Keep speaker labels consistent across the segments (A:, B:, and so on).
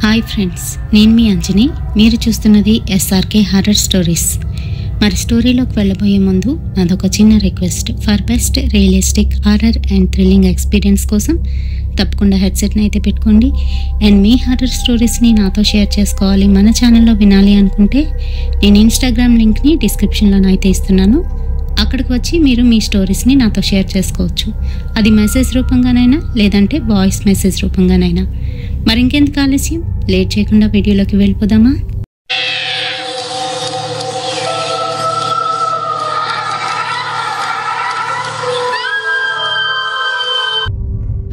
A: Hi friends, నేను మీ అంజని. మీరు చూస్తున్నది ఎస్ఆర్కే హారర్ స్టోరీస్. మరి స్టోరీలోకి వెళ్ళబోయే ముందు నాదొక చిన్న request. For best realistic horror and thrilling experience కోసం తప్పకుండా హెడ్సెట్ని అయితే పెట్టుకోండి. అండ్ మీ హారర్ స్టోరీస్ని నాతో షేర్ చేసుకోవాలి, మన ఛానల్లో వినాలి అనుకుంటే నేను ఇన్స్టాగ్రామ్ లింక్ని డిస్క్రిప్షన్లో అయితే ఇస్తున్నాను. అక్కడికి వచ్చి మీరు మీ స్టోరీస్ని నాతో షేర్ చేసుకోవచ్చు. అది మెసేజ్ రూపంగానైనా లేదంటే వాయిస్ మెసేజ్ రూపంగానైనా. మరి ఇంకెందుకు ఆలస్యం, లేట్ చేయకుండా వీడియోలోకి వెళ్ళిపోదామా?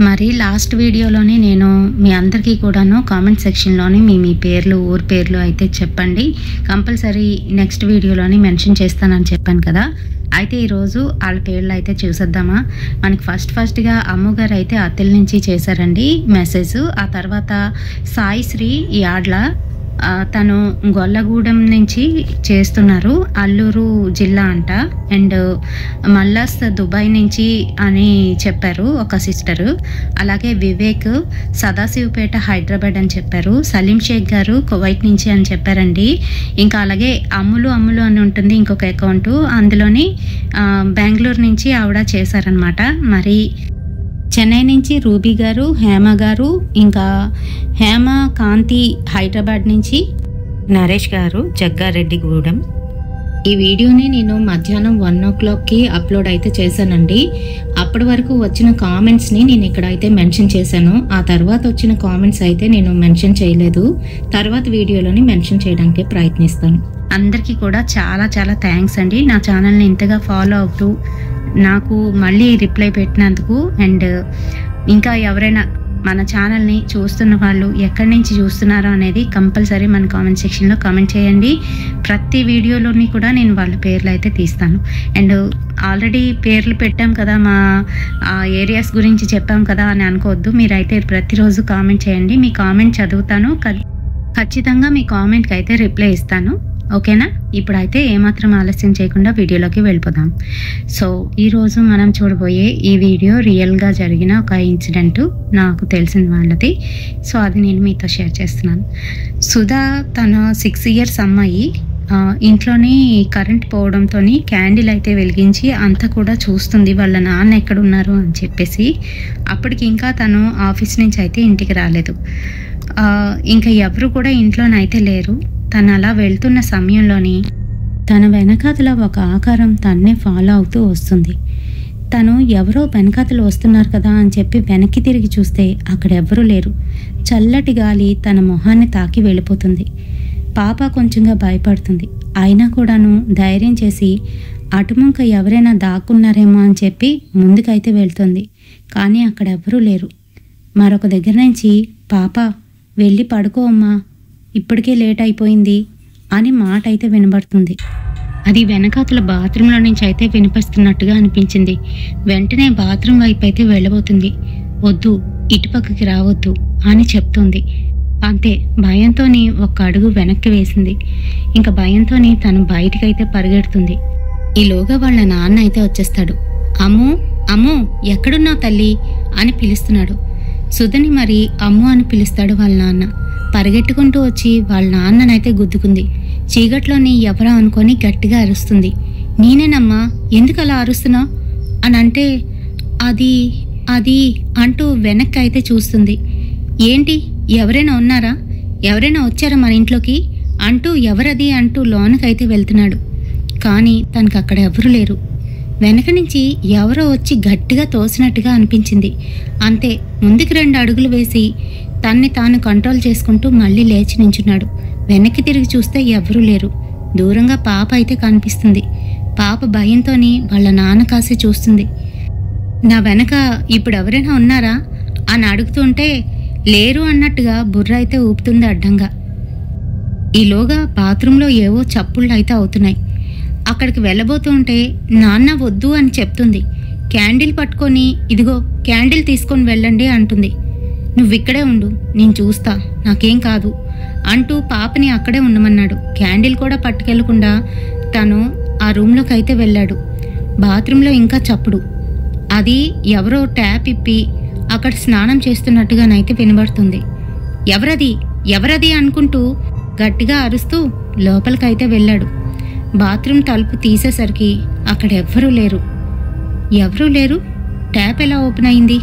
A: మరి లాస్ట్ వీడియోలోనే నేను మీ అందరికీ కూడాను కామెంట్ సెక్షన్లోని మీ పేర్లు, ఊరి పేర్లు అయితే చెప్పండి, కంపల్సరీ నెక్స్ట్ వీడియోలోని మెన్షన్ చేస్తానని చెప్పాను కదా. అయితే ఈరోజు వాళ్ళ పేర్లు అయితే చూసేద్దామా. మనకి ఫస్ట్గా అమ్మగారు అయితే అత్తెల నుంచి చేశారండి మెసేజ్. ఆ తర్వాత సాయిశ్రీ యాడ్ల, తను గొల్లగూడెం నుంచి చేస్తున్నారు, అల్లూరు జిల్లా అంట. అండ్ మల్లాస్ దుబాయ్ నుంచి అని చెప్పారు ఒక సిస్టరు. అలాగే వివేక్ సదాశివపేట హైదరాబాద్ అని చెప్పారు. సలీం షేక్ గారు కువైట్ నుంచి అని చెప్పారండి. ఇంకా అలాగే అమ్ములు అని ఉంటుంది ఇంకొక అకౌంటు, అందులోని బెంగళూరు నుంచి ఆవిడ చేశారనమాట. మరి చెన్నై నుంచి రూబీ గారు, హేమ గారు, ఇంకా హేమ కాంతి హైదరాబాద్ నుంచి, నరేష్ గారు జగ్గారెడ్డిగూడెం. ఈ వీడియోని నేను మధ్యాహ్నం 1 o'clockకి అప్లోడ్ అయితే చేశానండి. అప్పటి వరకు వచ్చిన కామెంట్స్ని నేను ఇక్కడైతే మెన్షన్ చేశాను. ఆ తర్వాత వచ్చిన కామెంట్స్ అయితే నేను మెన్షన్ చేయలేదు. తర్వాత వీడియోలోని మెన్షన్ చేయడానికి ప్రయత్నిస్తాను. అందరికీ కూడా చాలా థ్యాంక్స్ అండి, నా ఛానల్ని ఇంతగా ఫాలో అవుతూ నాకు మళ్ళీ రిప్లై పెట్టినందుకు. అండ్ ఇంకా ఎవరైనా మన ఛానల్ని చూస్తున్న వాళ్ళు ఎక్కడి నుంచి చూస్తున్నారో అనేది కంపల్సరీ మన కామెంట్ సెక్షన్లో కామెంట్ చేయండి. ప్రతి వీడియోలోని కూడా నేను వాళ్ళ పేర్లు అయితే తీస్తాను. అండ్ ఆల్రెడీ పేర్లు పెట్టాం కదా, మా ఏరియాస్ గురించి చెప్పాం కదా అని అనుకోవద్దు. మీరైతే ప్రతిరోజు కామెంట్ చేయండి, మీ కామెంట్ చదువుతాను, ఖచ్చితంగా మీ కామెంట్కి అయితే రిప్లై ఇస్తాను. ఓకేనా? ఇప్పుడైతే ఏమాత్రం ఆలస్యం చేయకుండా వీడియోలోకి వెళ్ళిపోదాం. సో ఈరోజు మనం చూడబోయే ఈ వీడియో రియల్గా జరిగిన ఒక ఇన్సిడెంట్, నాకు తెలిసిన వాళ్ళది. సో అది నేను మీతో షేర్ చేస్తున్నాను. సుధా తన 6 years అమ్మాయి ఇంట్లోని కరెంట్ పోవడంతో క్యాండిల్ అయితే వెలిగించి అంతా కూడా చూస్తుంది వాళ్ళ నాన్న ఎక్కడున్నారు అని చెప్పేసి. అప్పటికి ఇంకా తను ఆఫీస్ నుంచి అయితే ఇంటికి రాలేదు. ఇంకా ఎవరు కూడా ఇంట్లోనైతే లేరు. తను అలా వెళ్తున్న సమయంలోని తన వెనకాతల ఒక ఆకారం తన్నే ఫాలో అవుతూ వస్తుంది. తను ఎవరో వెనకాతలు వస్తున్నారు కదా అని చెప్పి వెనక్కి తిరిగి చూస్తే అక్కడ ఎవరూ లేరు. చల్లటి గాలి తన మొహాన్ని తాకి వెళ్ళిపోతుంది. పాప కొంచెంగా భయపడుతుంది. అయినా కూడాను ధైర్యం చేసి అటుముంక ఎవరైనా దాక్కున్నారేమో అని చెప్పి ముందుకైతే వెళ్తుంది. కానీ అక్కడ ఎవరూ లేరు. మరొక దగ్గర నుంచి, పాప వెళ్ళి పడుకో అమ్మా, ఇప్పటికే లేట్ అయిపోయింది అని మాట అయితే వినబడుతుంది. అది వెనకాతల బాత్రూంలో నుంచి అయితే వినిపిస్తున్నట్టుగా అనిపించింది. వెంటనే బాత్రూమ్ వైపు అయితే వెళ్ళబోతుంది. వద్దు, ఇటుపక్కకి రావద్దు అని చెప్తుంది. అంతే, భయంతోని ఒక్క అడుగు వెనక్కి వేసింది. ఇంకా భయంతోని తను బయటికైతే పరిగెడుతుంది. ఈలోగా వాళ్ళ నాన్న అయితే వచ్చేస్తాడు. అమ్ము ఎక్కడున్నావు తల్లి అని పిలుస్తున్నాడు. సుధని మరి అమ్ము అని పిలుస్తాడు వాళ్ళ నాన్న. పరిగెట్టుకుంటూ వచ్చి వాళ్ళ నాన్ననైతే గుద్దుకుంది. చీకట్లోని ఎవరా అనుకొని గట్టిగా అరుస్తుంది. నేనేనమ్మా, ఎందుకు అలా అరుస్తున్నావు అని అంటే, అది అంటూ వెనక్కి అయితే చూస్తుంది. ఏంటి, ఎవరైనా ఉన్నారా, ఎవరైనా వచ్చారా మన ఇంట్లోకి అంటూ ఎవరది అంటూ లోనకైతే వెళ్తున్నాడు. కానీ తనకు అక్కడ ఎవరు లేరు. వెనక నుంచి ఎవరో వచ్చి గట్టిగా తోసినట్టుగా అనిపించింది. అంతే, ముందుకు 2 అడుగులు వేసి తన్ని తాను కంట్రోల్ చేసుకుంటూ మళ్ళీ లేచి నించున్నాడు. వెనక్కి తిరిగి చూస్తే ఎవరూ లేరు. దూరంగా పాప అయితే కనిపిస్తుంది. పాప భయంతోని వాళ్ళ నాన్న కాసి చూస్తుంది. నా వెనక ఇప్పుడు ఎవరైనా ఉన్నారా అని అడుగుతుంటే లేరు అన్నట్టుగా బుర్ర అయితే ఊపుతుంది అడ్డంగా. ఈలోగా బాత్రూంలో ఏవో చప్పుళ్ళు అయితే అవుతున్నాయి. అక్కడికి వెళ్ళబోతుంటే నాన్న వద్దు అని చెప్తుంది. క్యాండిల్ పట్టుకొని, ఇదిగో క్యాండిల్ తీసుకొని వెళ్ళండి అంటుంది. నువ్విక్కడే ఉండు, నేను చూస్తా, నాకేం కాదు అంటూ పాపని అక్కడే ఉండమన్నాడు. క్యాండిల్ కూడా పట్టుకెళ్లకుండా తను ఆ రూమ్లోకి అయితే వెళ్ళాడు. బాత్రూంలో ఇంకా చప్పుడు. అది ఎవరో ట్యాప్ ఇప్పి అక్కడ స్నానం చేస్తున్నట్టుగానైతే వినబడుతుంది. ఎవరది, ఎవరది అనుకుంటూ గట్టిగా అరుస్తూ లోపలికైతే వెళ్ళాడు. బాత్రూమ్ తలుపు తీసేసరికి అక్కడ ఎవ్వరూ లేరు. ఎవరూ లేరు, ట్యాప్ ఎలా ఓపెన్ అయింది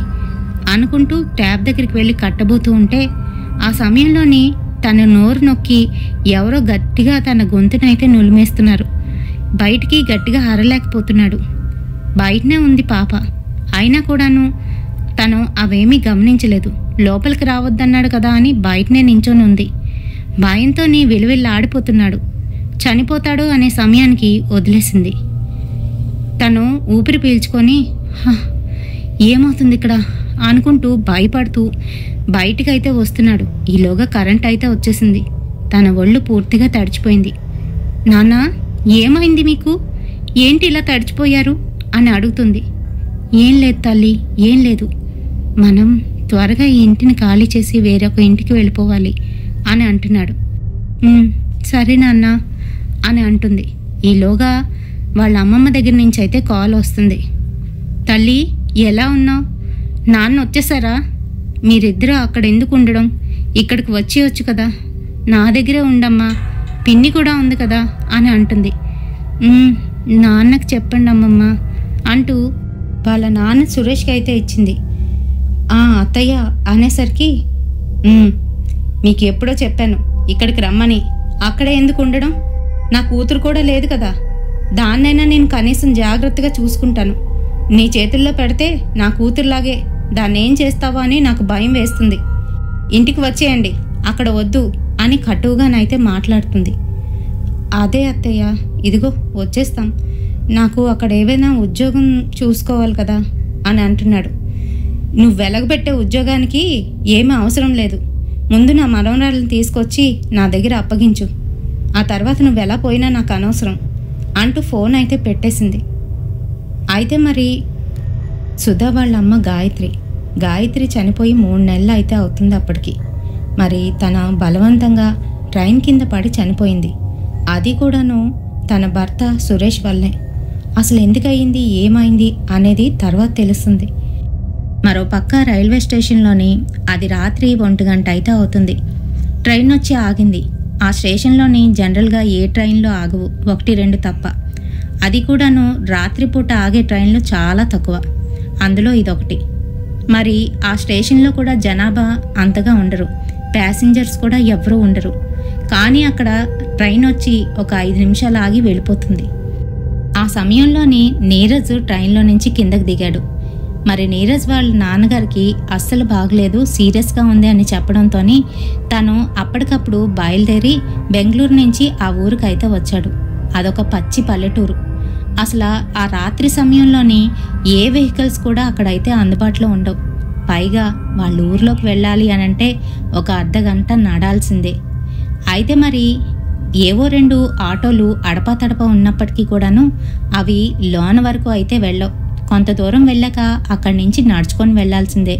A: అనుకుంటూ ట్యాప్ దగ్గరికి వెళ్ళి కట్టబోతూ ఉంటే ఆ సమయంలోని తన నోరు నొక్కి ఎవరో గట్టిగా తన గొంతునైతే నులిమేస్తున్నారు. బయటికి గట్టిగా అరలేకపోతున్నాడు. బయటనే ఉంది పాప, అయినా కూడాను తను అవేమీ గమనించలేదు. లోపలికి రావద్దన్నాడు కదా అని బయటనే నించొని ఉంది. భయంతో విలువిల్లాడిపోతున్నాడు. చనిపోతాడు అనే సమయానికి వదిలేసింది. తను ఊపిరి పీల్చుకొని ఏమవుతుంది ఇక్కడ అనుకుంటూ భయపడుతూ బయటికైతే వస్తున్నాడు. ఈలోగా కరెంట్ అయితే వచ్చేసింది. తన ఒళ్ళు పూర్తిగా తడిచిపోయింది. నాన్న, ఏమైంది మీకు? ఏంటి ఇలా తడిచిపోయారు అని అడుగుతుంది. ఏం లేదు తల్లి, ఏం లేదు. మనం త్వరగా ఈ ఇంటిని ఖాళీ చేసి వేరొక ఇంటికి వెళ్ళిపోవాలి అని అంటున్నాడు. సరే నాన్న అని అంటుంది. ఈలోగా వాళ్ళ అమ్మమ్మ దగ్గర నుంచి అయితే కాల్ వస్తుంది. తల్లి, ఎలా ఉన్నావు? నాన్న వచ్చేసారా? మీరిద్దరూ అక్కడ ఎందుకు ఉండడం? ఇక్కడికి వచ్చేయచ్చు కదా, నా దగ్గరే ఉండమ్మా, పిన్ని కూడా ఉంది కదా అని అంటుంది. నాన్నకు చెప్పండి అమ్మమ్మ అంటూ వాళ్ళ నాన్న సురేష్కి అయితే ఇచ్చింది. అత్తయ్య అనేసరికి మీకు ఎప్పుడో చెప్పాను ఇక్కడికి రమ్మని, అక్కడే ఎందుకు ఉండడం? నా కూతురు కూడా లేదు కదా, దాన్నైనా నేను కనీసం జాగ్రత్తగా చూసుకుంటాను. నీ చేతుల్లో పెడితే నా కూతురులాగే దాన్ని ఏం చేస్తావో అని నాకు భయం వేస్తుంది. ఇంటికి వచ్చేయండి, అక్కడ వద్దు అని కటువుగానైతే మాట్లాడుతుంది. అదే అత్తయ్య, ఇదిగో వచ్చేస్తాం, నాకు అక్కడ ఏవైనా ఉద్యోగం చూసుకోవాలి కదా అని అంటున్నాడు. నువ్వు వెలగబెట్టే ఉద్యోగానికి ఏమీ అవసరం లేదు. ముందు నా మనవరాలను తీసుకొచ్చి నా దగ్గర అప్పగించు, ఆ తర్వాత నువ్వు ఎలా పోయినా నాకు అనవసరం అంటూ ఫోన్ అయితే పెట్టేసింది. అయితే మరి సుధా వాళ్ళ అమ్మ గాయత్రి చనిపోయి 3 నెలలు అయితే అవుతుంది అప్పటికి. మరి తన బలవంతంగా ట్రైన్ కింద పడి చనిపోయింది. అది కూడాను తన భర్త సురేష్ వల్లే. అసలు ఎందుకయింది, ఏమైంది అనేది తర్వాత తెలుస్తుంది. మరోపక్క రైల్వే స్టేషన్లోని అది రాత్రి 1 గంట అయితే అవుతుంది. ట్రైన్ వచ్చి ఆగింది. ఆ స్టేషన్లోని జనరల్గా ఏ ట్రైన్లు ఆగవు, 1-2 తప్ప. అది కూడాను రాత్రిపూట ఆగే ట్రైన్లు చాలా తక్కువ, అందులో ఇదొకటి. మరి ఆ స్టేషన్లో కూడా జనాభా అంతగా ఉండరు, ప్యాసింజర్స్ కూడా ఎవరూ ఉండరు. కానీ అక్కడ ట్రైన్ వచ్చి ఒక 5 నిమిషాలు ఆగి వెళ్ళిపోతుంది. ఆ సమయంలోని నీరజ్ ట్రైన్లో నుంచి కిందకు దిగాడు. మరి నీరజ్ వాళ్ళ నాన్నగారికి అస్సలు బాగలేదు, సీరియస్గా ఉంది అని చెప్పడంతో తను అప్పటికప్పుడు బయలుదేరి బెంగళూరు నుంచి ఆ ఊరికైతే వచ్చాడు. అదొక పచ్చి పల్లెటూరు. అసలు ఆ రాత్రి సమయంలోని ఏ వెహికల్స్ కూడా అక్కడైతే అందుబాటులో ఉండవు. పైగా వాళ్ళ ఊర్లోకి వెళ్ళాలి అనంటే ఒక అర్ధగంట నడాల్సిందే. అయితే మరి ఏవో 2 ఆటోలు అడపాతడపా ఉన్నప్పటికీ కూడాను అవి లోన వరకు అయితే వెళ్ళవు. కొంత దూరం వెళ్ళాక అక్కడి నుంచి నడుచుకొని వెళ్లాల్సిందే.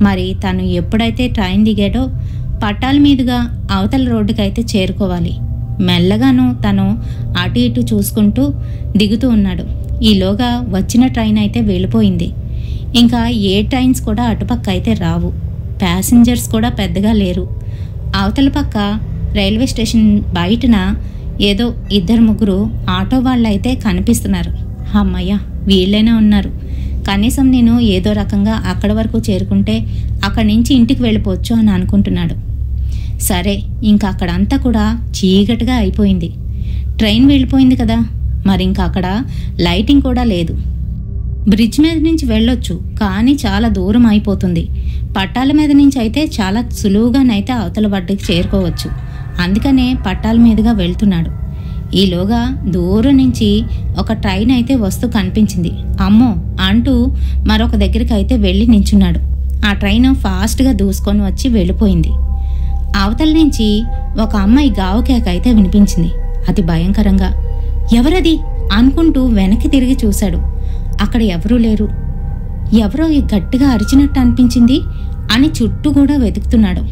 A: మరి తను ఎప్పుడైతే ట్రైన్ దిగాడో పట్టాల మీదుగా అవతల రోడ్డుకైతే చేరుకోవాలి. మెల్లగాను తను అటు ఇటు చూసుకుంటూ దిగుతూ ఉన్నాడు. ఈలోగా వచ్చిన ట్రైన్ అయితే వెళ్ళిపోయింది. ఇంకా ఏ ట్రైన్స్ కూడా అటుపక్క అయితే రావు, ప్యాసింజర్స్ కూడా పెద్దగా లేరు. అవతల పక్క రైల్వే స్టేషన్ బయటన ఏదో 2-3 ఆటో వాళ్ళైతే కనిపిస్తున్నారు. అమ్మయ్య, వీళ్ళైనా ఉన్నారు, కనీసం నేను ఏదో రకంగా అక్కడ వరకు చేరుకుంటే అక్కడి నుంచి ఇంటికి వెళ్ళిపోవచ్చు అని అనుకుంటున్నాడు. సరే, ఇంకా అక్కడంతా కూడా చీకటిగా అయిపోయింది. ట్రైన్ వెళ్ళిపోయింది కదా, మరి ఇంకా అక్కడ లైటింగ్ కూడా లేదు. బ్రిడ్జ్ మీద నుంచి వెళ్ళొచ్చు, కానీ చాలా దూరం అయిపోతుంది. పట్టాల మీద నుంచి అయితే చాలా సులువుగానైతే అవతల వడ్డీకి చేరుకోవచ్చు. అందుకనే పట్టాల మీదుగా వెళ్తున్నాడు. ఈలోగా దూరం నుంచి ఒక ట్రైన్ అయితే వస్తూ కనిపించింది. అమ్మో అంటూ మరొక దగ్గరికి అయితే వెళ్ళి నించున్నాడు. ఆ ట్రైన్ ఫాస్ట్గా దూసుకొని వచ్చి వెళ్ళిపోయింది. అవతల నుంచి ఒక అమ్మాయి గావు కేక అయితే వినిపించింది. అతి భయంకరంగా. ఎవరది అనుకుంటూ వెనక్కి తిరిగి చూశాడు. అక్కడ ఎవరూ లేరు. ఎవరో గట్టిగా అరిచినట్టు అనిపించింది అని చుట్టూ కూడా వెతుకుతున్నాడు.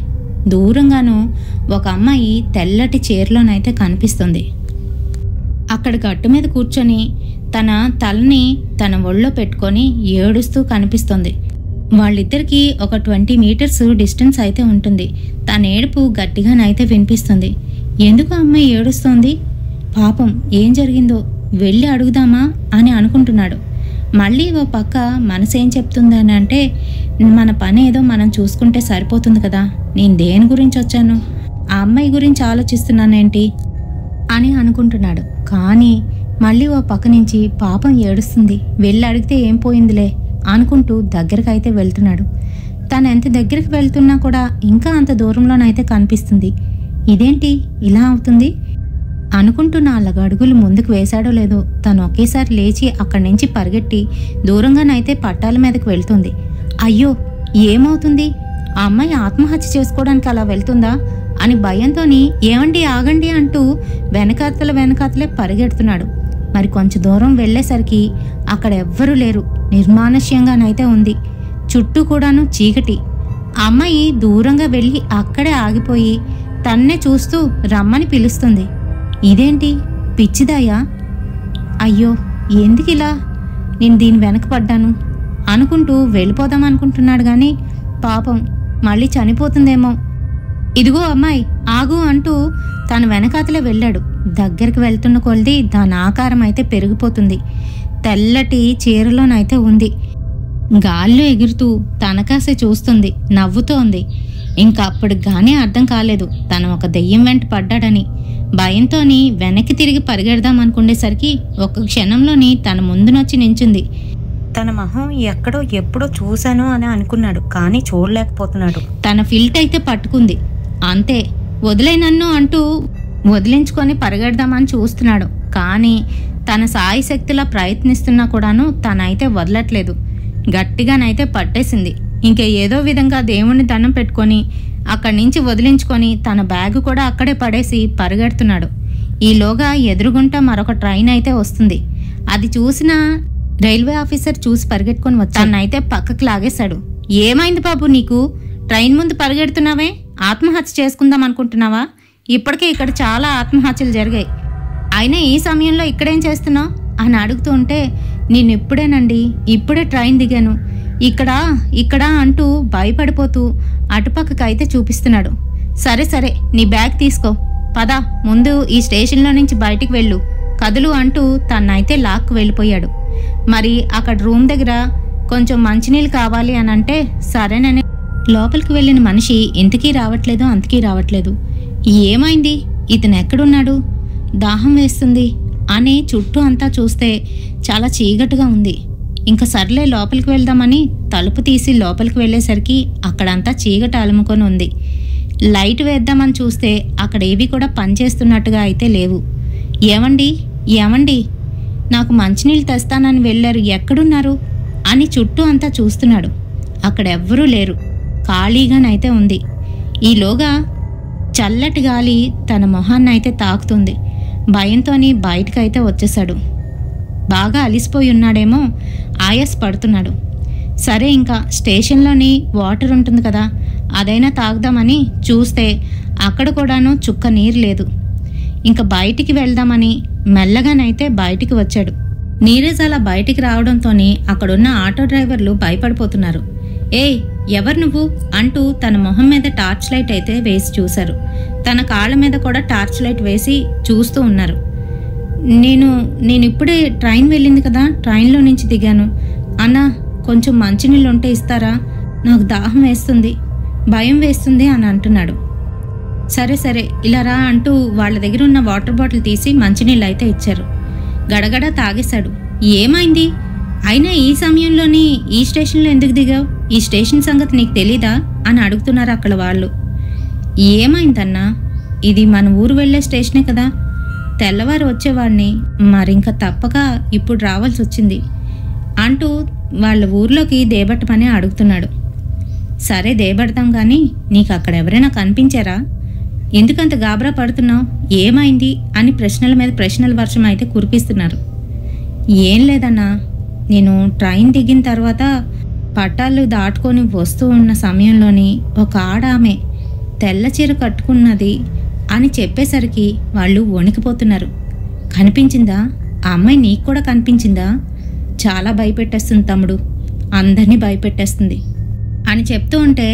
A: దూరంగానూ ఒక అమ్మాయి తెల్లటి చీరలోనైతే కనిపిస్తుంది. అక్కడ గట్టు మీద కూర్చొని తన తలని తన ఒళ్ళో పెట్టుకొని ఏడుస్తూ కనిపిస్తుంది. వాళ్ళిద్దరికీ ఒక 20 మీటర్స్ డిస్టెన్స్ అయితే ఉంటుంది. తన ఏడుపు గట్టిగానైతే వినిపిస్తుంది. ఎందుకు అమ్మాయి ఏడుస్తోంది? పాపం ఏం జరిగిందో వెళ్ళి అడుగుదామా అని అనుకుంటున్నాడు. మళ్ళీ ఓ పక్క మనసేం చెప్తుందని అంటే, మన పని ఏదో మనం చూసుకుంటే సరిపోతుంది కదా, నేను దేని గురించి వచ్చాను, ఆ అమ్మాయి గురించి ఆలోచిస్తున్నానేంటి అని అనుకుంటున్నాడు. కానీ మళ్ళీ ఓ పక్క నుంచి పాపం ఏడుస్తుంది, వెళ్ళి అడిగితే ఏం పోయిందిలే అనుకుంటూ దగ్గరకైతే వెళ్తున్నాడు. తను ఎంత దగ్గరికి వెళ్తున్నా కూడా ఇంకా అంత దూరంలోనైతే కనిపిస్తుంది. ఇదేంటి ఇలా అవుతుంది అనుకుంటూ 4 అడుగులు ముందుకు వేశాడో లేదో తను ఒకేసారి లేచి అక్కడి నుంచి పరిగెట్టి దూరంగానైతే పట్టాల మీదకి వెళ్తుంది. అయ్యో ఏమవుతుంది, ఆ అమ్మాయి ఆత్మహత్య చేసుకోవడానికి అలా వెళ్తుందా అని భయంతోని ఏమండి ఆగండి అంటూ వెనకాతలే పరిగెడుతున్నాడు. మరి కొంచెం దూరం వెళ్ళేసరికి అక్కడ ఎవ్వరూ లేరు, నిర్మానుష్యంగానైతే ఉంది. చుట్టూ కూడాను చీకటి. ఆ అమ్మాయి దూరంగా వెళ్ళి అక్కడే ఆగిపోయి తన్నే చూస్తూ రమ్మని పిలుస్తుంది. ఇదేంటి పిచ్చిదాయా, అయ్యో ఎందుకిలా నేను దీని వెనక పడ్డాను అనుకుంటూ వెళ్ళిపోదామనుకుంటున్నాడు. కానీ పాపం మళ్ళీ చనిపోతుందేమో. ఇదిగో అమ్మాయి ఆగు అంటూ తను వెనకాతలే వెళ్ళాడు. దగ్గరికి వెళ్తున్న కొలది దాని ఆకారం అయితే పెరిగిపోతుంది. తెల్లటి చీరలోనైతే ఉంది. గాల్లో ఎగురుతూ తనకాసే చూస్తుంది, నవ్వుతోంది. ఇంకా అప్పటికి గానీ అర్థం కాలేదు తను ఒక దెయ్యం వెంట పడ్డాడని. భయంతోని వెనక్కి తిరిగి పరిగెడదామనుకునేసరికి ఒక క్షణంలోని తన ముందునొచ్చి నించుంది. తన మొహం ఎక్కడో ఎప్పుడో చూశాను అని అనుకున్నాడు, కానీ చూడలేకపోతున్నాడు. తన ఫిల్ట్ అయితే పట్టుకుంది. అంతే, వదిలే నన్ను అంటూ వదిలించుకొని పరిగెడదామని చూస్తున్నాడు. కానీ తన సాయి శక్తిలా ప్రయత్నిస్తున్నా కూడాను తనైతే వదలట్లేదు. గట్టిగానైతే పట్టేసింది. ఇంక ఏదో విధంగా దేవుణ్ణి దండం పెట్టుకొని అక్కడి నుంచి వదిలించుకొని తన బ్యాగ్ కూడా అక్కడే పడేసి పరిగెడుతున్నాడు. ఈలోగా ఎదురుగుంట మరొక ట్రైన్ అయితే వస్తుంది. అది చూసిన రైల్వే ఆఫీసర్ చూసి పరిగెట్టుకొని వచ్చానైతే పక్కకు లాగేశాడు. ఏమైంది బాబు నీకు, ట్రైన్ ముందు పరిగెడుతున్నావే, ఆత్మహత్య చేసుకుందాం అనుకుంటున్నావా? ఇప్పటికే ఇక్కడ చాలా ఆత్మహత్యలు జరిగాయి, అయినా ఈ సమయంలో ఇక్కడేం చేస్తున్నావు అని అడుగుతూ ఉంటే, నేను ఇప్పుడే ట్రైన్ దిగాను, ఇక్కడ అంటూ భయపడిపోతూ అటుపక్కకైతే చూపిస్తున్నాడు. సరే నీ బ్యాగ్ తీసుకో, పద ముందు ఈ స్టేషన్లో నుంచి బయటికి వెళ్ళు, కదులు అంటూ తన్నైతే లాక్కు వెళ్ళిపోయాడు. మరి అక్కడ రూమ్ దగ్గర కొంచెం మంచినీళ్ళు కావాలి అని అంటే సరేనని లోపలికి వెళ్ళిన మనిషి ఇంతకీ రావట్లేదు. ఏమైంది, ఇతను ఎక్కడున్నాడు, దాహం వేస్తుంది అని చుట్టూ అంతా చూస్తే చాలా చీకటిగా ఉంది. ఇంకా సర్లే లోపలికి వెళ్దామని తలుపు తీసి లోపలికి వెళ్ళేసరికి అక్కడంతా చీకటి అలుముకొని ఉంది. లైట్ వేద్దామని చూస్తే అక్కడ ఏవి కూడా పనిచేస్తున్నట్టుగా అయితే లేవు. ఏమండి నాకు మంచినీళ్ళు తెస్తానని వెళ్ళారు, ఎక్కడున్నారు అని చుట్టూ అంతా చూస్తున్నాడు. అక్కడెవ్వరూ లేరు, ఖాళీగానైతే ఉంది. ఈలోగా చల్లటి గాలి తన మొహాన్నైతే తాకుతుంది. భయంతోని బయటకైతే వచ్చేశాడు. బాగా అలిసిపోయి ఉన్నాడేమో, ఆయాస పడుతున్నాడు. సరే ఇంకా స్టేషన్లోని వాటర్ ఉంటుంది కదా, అదైనా తాగుదామని చూస్తే అక్కడ కూడాను చుక్క నీరు లేదు. ఇంకా బయటికి వెళ్దామని మెల్లగానైతే బయటికి వచ్చాడు. నీరజ్ అలా బయటికి రావడంతోనే అక్కడున్న ఆటో డ్రైవర్లు భయపడిపోతున్నారు. ఏయ్ ఎవరు నువ్వు అంటూ తన మొహం మీద టార్చ్ లైట్ అయితే వేసి చూశారు. తన కాళ్ళ మీద కూడా టార్చ్ లైట్ వేసి చూస్తూ ఉన్నారు. నేను ఇప్పుడే ట్రైన్ వెళ్ళింది కదా, ట్రైన్లో నుంచి దిగాను. అన్నా కొంచెం మంచినీళ్ళు ఉంటే ఇస్తారా, నాకు దాహం వేస్తుంది, భయం వేస్తుంది అని అంటున్నాడు. సరే ఇలా రా అంటూ వాళ్ళ దగ్గర ఉన్న వాటర్ బాటిల్ తీసి మంచినీళ్ళు అయితే ఇచ్చారు. గడగడ తాగేశాడు. ఏమైంది, అయినా ఈ సమయంలోని ఈ స్టేషన్లో ఎందుకు దిగావు, ఈ స్టేషన్ సంగతి నీకు తెలీదా అని అడుగుతున్నారు అక్కడ వాళ్ళు. ఏమైందన్నా, ఇది మన ఊరు వెళ్ళే స్టేషనే కదా, తెల్లవారు వచ్చేవాడిని, మరింక తప్పక ఇప్పుడు రావాల్సి వచ్చింది అంటూ వాళ్ళ ఊర్లోకి దేబట్టమని అడుగుతున్నాడు. సరే దేబడతాం కానీ నీకు అక్కడ ఎవరైనా కనిపించారా, ఎందుకంత గాబరా పడుతున్నావు, ఏమైంది అని ప్రశ్నల మీద ప్రశ్నల వర్షం అయితే కురిపిస్తున్నారు. ఏం లేదన్నా, నేను ట్రైన్ దిగిన తర్వాత పట్టాలు దాటుకొని వస్తూ ఉన్న సమయంలోని ఒక ఆడామె తెల్ల చీర కట్టుకున్నది అని చెప్పేసరికి వాళ్ళు వణికిపోతున్నారు. కనిపించిందా, ఆ అమ్మాయి నీకు కూడా కనిపించిందా, చాలా భయపెట్టేస్తుంది తమ్ముడు, అందరినీ భయపెట్టేస్తుంది. అని చెప్తూ ఉంటే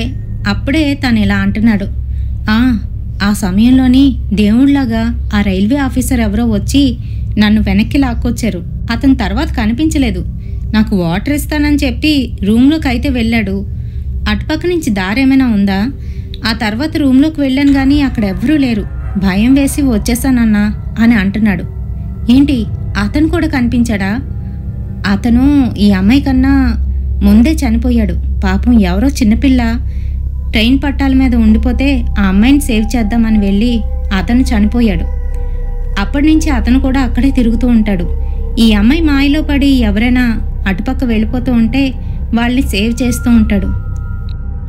A: అప్పుడే తను ఇలా అంటున్నాడు, ఆ సమయంలోని దేవుళ్లాగా ఆ రైల్వే ఆఫీసర్ ఎవరో వచ్చి నన్ను వెనక్కి లాక్కొచ్చారు. అతని తర్వాత కనిపించలేదు. నాకు వాటర్ ఇస్తానని చెప్పి రూమ్లోకి అయితే వెళ్ళాడు. అటుపక్క నుంచి దారేమైనా ఉందా? ఆ తర్వాత రూమ్లోకి వెళ్ళాను కానీ అక్కడ ఎవ్వరూ లేరు. భయం వేసి వచ్చేసానన్నా అని అంటున్నాడు. ఏంటి, అతను కూడా కనిపించాడా? అతను ఈ అమ్మాయి కన్నా ముందే చనిపోయాడు. పాపం ఎవరో చిన్నపిల్ల ట్రైన్ పట్టాల మీద ఉండిపోతే ఆ అమ్మాయిని సేవ్ చేద్దామని వెళ్ళి అతను చనిపోయాడు. అప్పటి నుంచి అతను కూడా అక్కడే తిరుగుతూ ఉంటాడు. ఈ అమ్మాయి మాయలో పడి ఎవరైనా అటుపక్క వెళ్ళిపోతూ ఉంటే వాళ్ళని సేవ్ చేస్తూ ఉంటాడు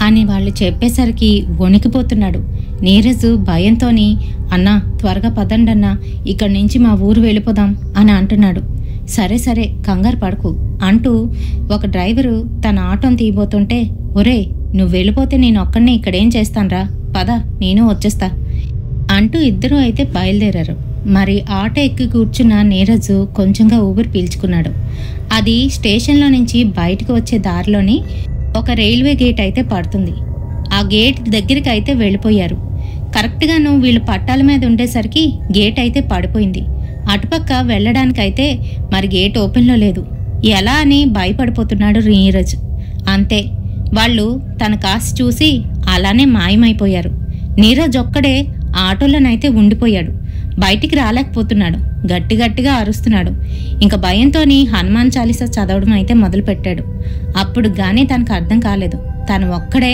A: అని వాళ్ళు చెప్పేసరికి వణికిపోతున్నాడు. నీరజు భయంతోని, అన్నా త్వరగా పదండన్నా, ఇక్కడి నుంచి మా ఊరు వెళ్ళిపోదాం అని అంటున్నాడు. సరే సరే కంగారు పడకు అంటూ ఒక డ్రైవరు తన ఆటోని తీయబోతుంటే, ఒరే నువ్వు వెళ్ళిపోతే నేను ఒక్కడినే ఇక్కడేం చేస్తాన్రా, పద నేను వచ్చేస్తా అంటూ ఇద్దరూ అయితే బయలుదేరారు. మరి ఆటో ఎక్కి కూర్చున్న నీరజు కొంచెంగా ఊపిరి పీల్చుకున్నాడు. అది స్టేషన్లో నుంచి బయటకు వచ్చే దారిలోని ఒక రైల్వే గేట్ అయితే పడుతుంది. ఆ గేట్ దగ్గరికి అయితే వెళ్ళిపోయారు. కరెక్ట్గాను వీళ్ళు పట్టాల మీద ఉండేసరికి గేట్ అయితే పడిపోయింది. అటుపక్క వెళ్ళడానికైతే మరి గేట్ ఓపెన్లో లేదు. ఎలా అని భయపడిపోతున్నాడు నీరజ్. అంతే, వాళ్ళు తన కాసి చూసి అలానే మాయమైపోయారు. నీరజ్ ఒక్కడే ఆటోలోనైతే ఉండిపోయాడు. బయటికి రాలేకపోతున్నాడు. గట్టిగా అరుస్తున్నాడు. ఇంకా భయంతోని హనుమాన్ చాలీసా చదవడం అయితే మొదలుపెట్టాడు. అప్పుడు గానీ తనకు అర్థం కాలేదు. తను ఒక్కడే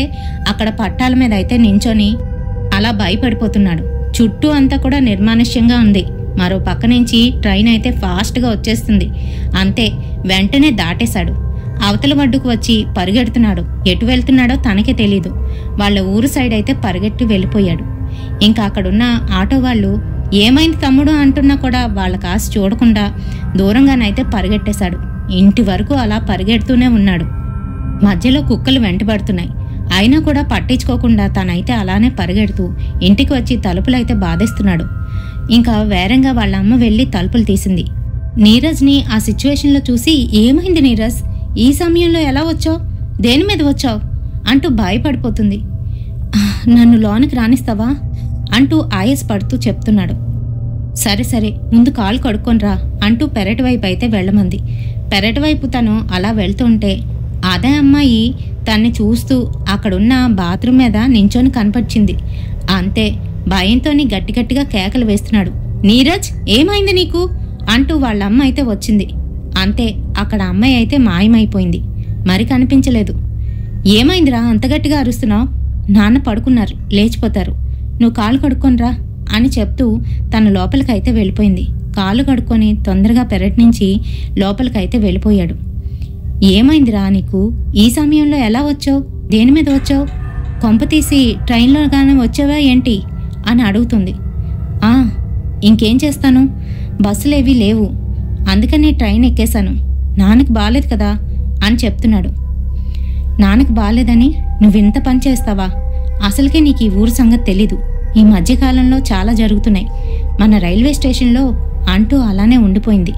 A: అక్కడ పట్టాల మీద అయితే నించొని అలా భయపడిపోతున్నాడు. చుట్టూ అంతా కూడా నిర్మానుష్యంగా ఉంది. మరో పక్క నుంచి ట్రైన్ అయితే ఫాస్ట్గా వచ్చేస్తుంది. అంతే, వెంటనే దాటేశాడు. అవతల వడ్డుకు వచ్చి పరిగెడుతున్నాడు. ఎటు వెళ్తున్నాడో తనకే తెలీదు. వాళ్ళ ఊరు సైడ్ అయితే పరిగెట్టి వెళ్ళిపోయాడు. ఇంకా అక్కడున్న ఆటో వాళ్ళు ఏమైంది తమ్ముడు అంటున్నా కూడా వాళ్ళ కాసి చూడకుండా దూరంగానైతే పరిగెట్టేశాడు. ఇంటి వరకు అలా పరిగెడుతూనే ఉన్నాడు. మధ్యలో కుక్కలు వెంటబడుతున్నాయి. అయినా కూడా పట్టించుకోకుండా తనైతే అలానే పరిగెడుతూ ఇంటికి వచ్చి తలుపులైతే బాధేస్తున్నాడు. ఇంకా వేరంగా వాళ్ళ అమ్మ వెళ్ళి తలుపులు తీసింది. నీరజ్ని ఆ సిచ్యువేషన్లో చూసి, ఏమైంది నీరజ్, ఈ సమయంలో ఎలా వచ్చావు, దేని మీద వచ్చావు అంటూ భయపడిపోతుంది. నన్ను లోనికి రానిస్తావా అంటూ ఆయాసపడుతూ చెప్తున్నాడు. సరే సరే ముందు కాలు కడుక్కొనిరా అంటూ పెరటి వైపు అయితే వెళ్ళమంది. పెరటి వైపు తను అలా వెళ్తుంటే అదే అమ్మాయి తన్ని చూస్తూ అక్కడున్న బాత్రూమ్ మీద నించొని కనపడిచింది. అంతే, భయంతోని గట్టిగా కేకలు వేస్తున్నాడు. నీరజ్ ఏమైంది నీకు అంటూ వాళ్ళ అమ్మ అయితే వచ్చింది. అంతే, అక్కడ అమ్మాయి అయితే మాయమైపోయింది. మరి కనిపించలేదు. ఏమైందిరా అంత గట్టిగా అరుస్తున్నావు? నాన్న పడుకున్నారు, లేచిపోతారు, నువ్వు కాలు కడుక్కొనిరా అని చెప్తూ తన లోపలికైతే వెళ్ళిపోయింది. కాలు కడుక్కొని తొందరగా పెరటి నుంచి లోపలికైతే వెళ్ళిపోయాడు. ఏమైందిరా నీకు, ఈ సమయంలో ఎలా వచ్చావు, దేని మీద వచ్చావు, కొంప తీసి ట్రైన్లో కానీ వచ్చావా ఏంటి అని అడుగుతుంది. ఇంకేం చేస్తాను, బస్సులేవి లేవు, అందుకని ట్రైన్ ఎక్కేశాను. నాన్నకు బాలేదు కదా అని చెప్తున్నాడు. నాన్నకు బాలేదని నువ్వింత పని చేస్తావా? అసలుకే నీకు ఈ ఊరు సంగతి తెలీదు. ఈ మధ్యకాలంలో చాలా జరుగుతున్నాయి మన రైల్వే స్టేషన్లో అంటూ అలానే ఉండిపోయింది.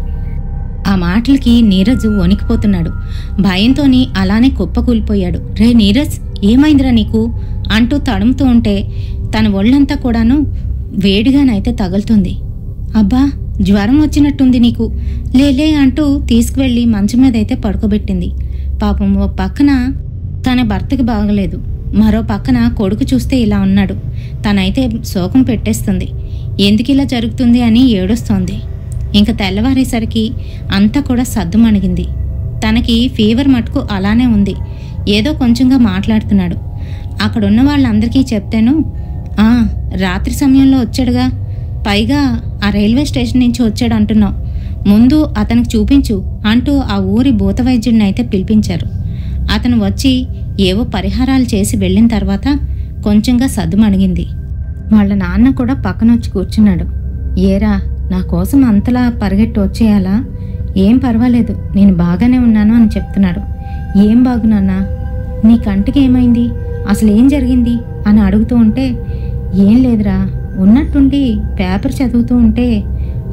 A: ఆ మాటలకి నీరజ్ వణికిపోతున్నాడు. భయంతోని అలానే కుప్పకూలిపోయాడు. రే నీరజ్ ఏమైందిరా నీకు అంటూ తడుముతూ ఉంటే తన ఒళ్ళంతా కూడాను వేడిగానైతే తగులుతుంది. అబ్బా జ్వరం వచ్చినట్టుంది నీకు, లేలే అంటూ తీసుకువెళ్ళి మంచం మీద అయితే పడుకోబెట్టింది. పాపం ఓ పక్కన తన భర్తకి బాగలేదు, మరో పక్కన కొడుకు చూస్తే ఇలా ఉన్నాడు. తనైతే శోకం పెట్టేస్తుంది. ఎందుకు ఇలా జరుగుతుంది అని ఏడుస్తోంది. ఇంకా తెల్లవారేసరికి అంతా కూడా సద్దుమణిగింది. తనకి ఫీవర్ మటుకు అలానే ఉంది. ఏదో కొంచెంగా మాట్లాడుతున్నాడు. అక్కడున్న వాళ్ళందరికీ చెప్తేను, రాత్రి సమయంలో వచ్చాడుగా, పైగా ఆ రైల్వే స్టేషన్ నుంచి వచ్చాడు అంటున్నావు, ముందు అతనికి చూపించు అంటూ ఆ ఊరి భూత వైద్యుడిని అయితే పిలిపించారు. అతను వచ్చి ఏవో పరిహారాలు చేసి వెళ్ళిన తర్వాత కొంచెంగా సద్దుమణిగింది. వాళ్ళ నాన్న కూడా పక్కన వచ్చి కూర్చున్నాడు. ఏరా నా కోసం అంతలా పరిగెట్టి వచ్చేయాలా? ఏం పర్వాలేదు, నేను బాగానే ఉన్నాను అని చెప్తున్నాడు. ఏం బాగున్నానా, నీ కంటికి ఏమైంది, అసలు ఏం జరిగింది అని అడుగుతూ ఉంటే, ఏం లేదురా, ఉన్నట్టుండి పేపర్ చదువుతూ ఉంటే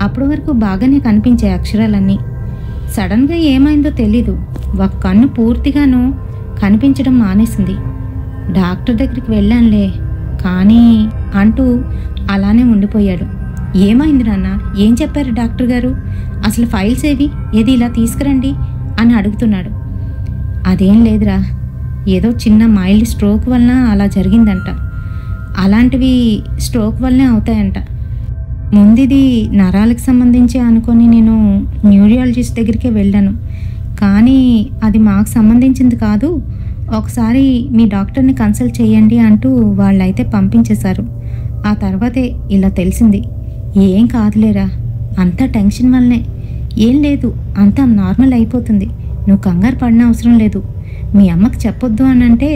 A: అప్పటి వరకు బాగానే కనిపించే అక్షరాలన్నీ సడన్గా ఏమైందో తెలీదు, ఒక కన్ను పూర్తిగాను కనిపించడం మానేసింది. డాక్టర్ దగ్గరికి వెళ్ళానులే కానీ అంటూ అలానే ఉండిపోయాడు. ఏమైంది నాన్న, ఏం చెప్పారు డాక్టర్ గారు? అసలు ఫైల్స్ ఏది ఇలా తీసుకురండి అని అడుగుతున్నాడు. అదేం లేదురా, ఏదో చిన్న మైల్డ్ స్ట్రోక్ వలన అలా జరిగిందంట. అలాంటివి స్ట్రోక్ వల్లనే అవుతాయంట. ముందిది నరాలకు సంబంధించి అనుకొని నేను న్యూరియాలజిస్ట్ దగ్గరికే వెళ్ళాను, కానీ అది మాకు సంబంధించింది కాదు, ఒకసారి మీ డాక్టర్ని కన్సల్ట్ చేయండి అంటూ వాళ్ళైతే పంపించేశారు. ఆ తర్వాతే ఇలా తెలిసింది. ఏం కాదులేరా, అంతా టెన్షన్ వల్లనే, ఏం లేదు, అంతా నార్మల్ అయిపోతుంది, నువ్వు కంగారు పడిన అవసరం లేదు. మీ అమ్మకి చెప్పొద్దు అని అంటే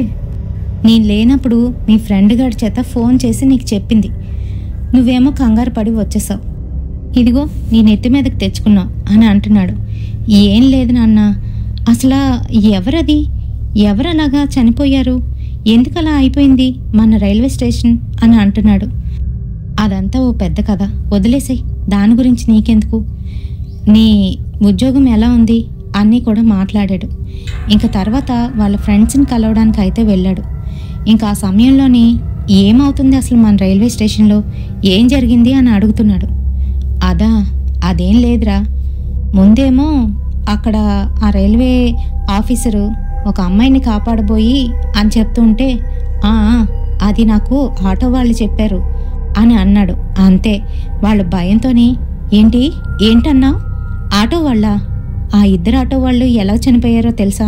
A: నేను లేనప్పుడు మీ ఫ్రెండ్ గారి చేత ఫోన్ చేసి నీకు చెప్పింది, నువ్వేమో కంగారు పడి వచ్చేసావు. ఇదిగో నీ నెత్తి మీదకి తెచ్చుకున్నావు అని అంటున్నాడు. ఏం లేదు నాన్న, అసలు ఎవరది, ఎవరలాగా చనిపోయారు, ఎందుకలా అయిపోయింది మన రైల్వే స్టేషన్ అని అంటున్నాడు. అదంతా ఓ పెద్ద కథ, వదిలేసాయి, దాని గురించి నీకెందుకు, నీ ఉద్యోగం ఎలా ఉంది అన్నీ కూడా మాట్లాడాడు. ఇంకా తర్వాత వాళ్ళ ఫ్రెండ్స్ని కలవడానికి అయితే వెళ్ళాడు. ఇంకా ఆ సమయంలోని ఏమవుతుంది అసలు మన రైల్వే స్టేషన్లో, ఏం జరిగింది అని అడుగుతున్నాడు. అదేం లేదురా, ముందేమో అక్కడ ఆ రైల్వే ఆఫీసరు ఒక అమ్మాయిని కాపాడబోయి అని చెప్తుంటే అది నాకు ఆటో వాళ్ళు చెప్పారు అని అన్నాడు. అంతే, వాళ్ళు భయంతోని ఏంటన్నావు, ఆటో వాళ్ళ, ఆ ఇద్దరు ఆటో వాళ్ళు ఎలా చనిపోయారో తెలుసా?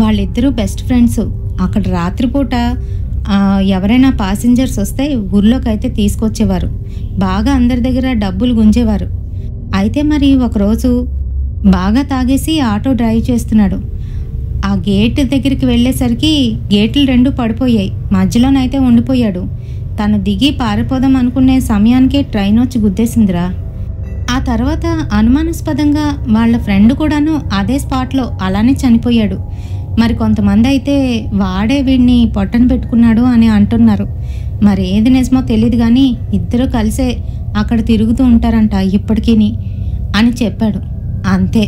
A: వాళ్ళిద్దరూ బెస్ట్ ఫ్రెండ్స్. అక్కడ రాత్రిపూట ఎవరైనా ప్యాసింజర్స్ వస్తే ఊర్లోకి అయితే తీసుకొచ్చేవారు, బాగా అందరి దగ్గర డబ్బులు గుంజేవారు. అయితే మరి ఒకరోజు బాగా తాగేసి ఆటో డ్రైవ్ చేస్తున్నాడు. ఆ గేట్ దగ్గరికి వెళ్ళేసరికి గేట్లు 2 పడిపోయాయి, మధ్యలోనైతే ఉండిపోయాడు. తను దిగి పారిపోదాం అనుకునే సమయానికే ట్రైన్ వచ్చి గుద్దేసిందిరా. ఆ తర్వాత అనుమానాస్పదంగా వాళ్ళ ఫ్రెండ్ కూడాను అదే స్పాట్లో అలానే చనిపోయాడు. మరి కొంతమంది అయితే వాడే వీడిని పొట్టన పెట్టుకున్నాడు అని అంటున్నారు. మరి ఏది నిజమో తెలియదు కానీ ఇద్దరు కలిసే అక్కడ తిరుగుతూ ఉంటారంట ఇప్పటికీ అని చెప్పాడు. అంతే,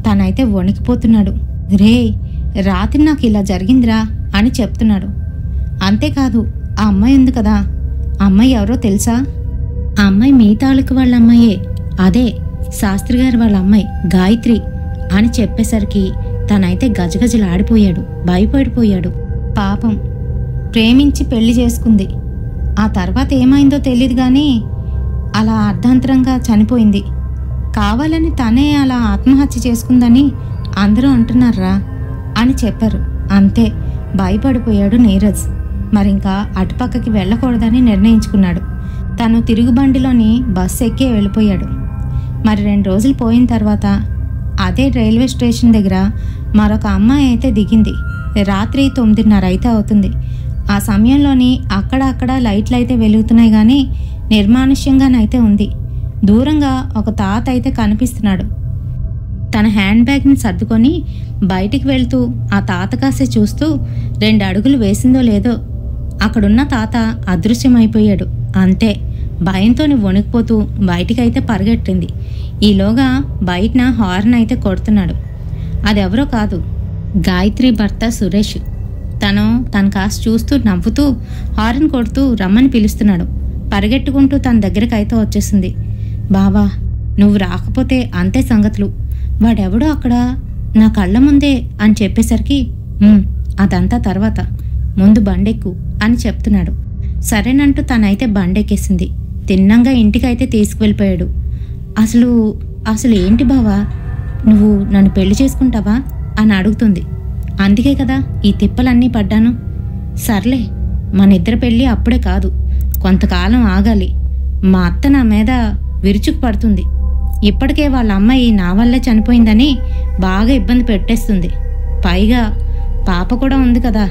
A: తనైతే వణికిపోతున్నాడు. రాత్రి నాకు ఇలా జరిగిందిరా అని చెప్తున్నాడు. అంతేకాదు, ఆ అమ్మాయి ఉంది కదా, ఆ అమ్మాయి ఎవరో తెలుసా? ఆ అమ్మాయి మీ తాలూకు వాళ్ళ అమ్మాయే, అదే శాస్త్రి గారు వాళ్ళ అమ్మాయి గాయత్రి అని చెప్పేసరికి తనైతే గజగజలాడిపోయాడు, భయపడిపోయాడు. పాపం, ప్రేమించి పెళ్లి చేసుకుంది. ఆ తర్వాత ఏమైందో తెలియదు కానీ అలా అర్ధాంతరంగా చనిపోయింది. కావాలని తనే అలా ఆత్మహత్య చేసుకుందని అందరూ అంటున్నారా అని చెప్పారు. అంతే, భయపడిపోయాడు నీరజ్. మరింకా అటుపక్కకి వెళ్ళకూడదని నిర్ణయించుకున్నాడు. తను తిరుగుబండిలోని బస్సు ఎక్కి వెళ్ళిపోయాడు. మరి 2 రోజులు పోయిన తర్వాత అదే రైల్వే స్టేషన్ దగ్గర మరొక అమ్మాయి అయితే దిగింది. రాత్రి 9:30 అయితే అవుతుంది. ఆ సమయంలోని అక్కడక్కడ లైట్లు అయితే వెలుగుతున్నాయి కానీ నిర్మానుష్యంగానైతే ఉంది. దూరంగా ఒక తాత అయితే కనిపిస్తున్నాడు. తన హ్యాండ్ బ్యాగ్ని సర్దుకొని బయటికి వెళ్తూ ఆ తాత కాసే చూస్తూ 2 అడుగులు వేసిందో లేదో అక్కడున్న తాత అదృశ్యమైపోయాడు. అంతే, భయంతోని వణికిపోతూ బయటికైతే పరిగెట్టింది. ఈలోగా బయటన హార్న్ అయితే కొడుతున్నాడు. అదెవరో కాదు, గాయత్రి భర్త సురేష్. తన కాస్త చూస్తూ నవ్వుతూ హార్న్ కొడుతూ రమ్మని పిలుస్తున్నాడు. పరిగెట్టుకుంటూ తన దగ్గరకైతే వచ్చేసింది. బావా, నువ్వు రాకపోతే అంతే సంగతులు, వాడెవడో అక్కడ నా కళ్ళ ముందే అని చెప్పేసరికి అదంతా తర్వాత, ముందు బండెక్కు అని చెప్తున్నాడు. సరేనంటూ తనైతే బండెక్కేసింది. తిన్నంగా ఇంటికైతే తీసుకువెళ్ళిపోయాడు. అసలు ఏంటి బావా, నువ్వు నన్ను పెళ్లి చేసుకుంటావా అని అడుగుతుంది. అందుకే కదా ఈ తిప్పలన్నీ పడ్డాను. సర్లే, మన ఇద్దరి పెళ్ళి అప్పుడే కాదు, కొంతకాలం ఆగాలి. మా అత్త నా మీద విరుచుకు పడుతుంది. ఇప్పటికే వాళ్ళ అమ్మాయి నా వల్లే చనిపోయిందని బాగా ఇబ్బంది పెట్టేస్తుంది. పైగా పాప కూడా ఉంది కదా,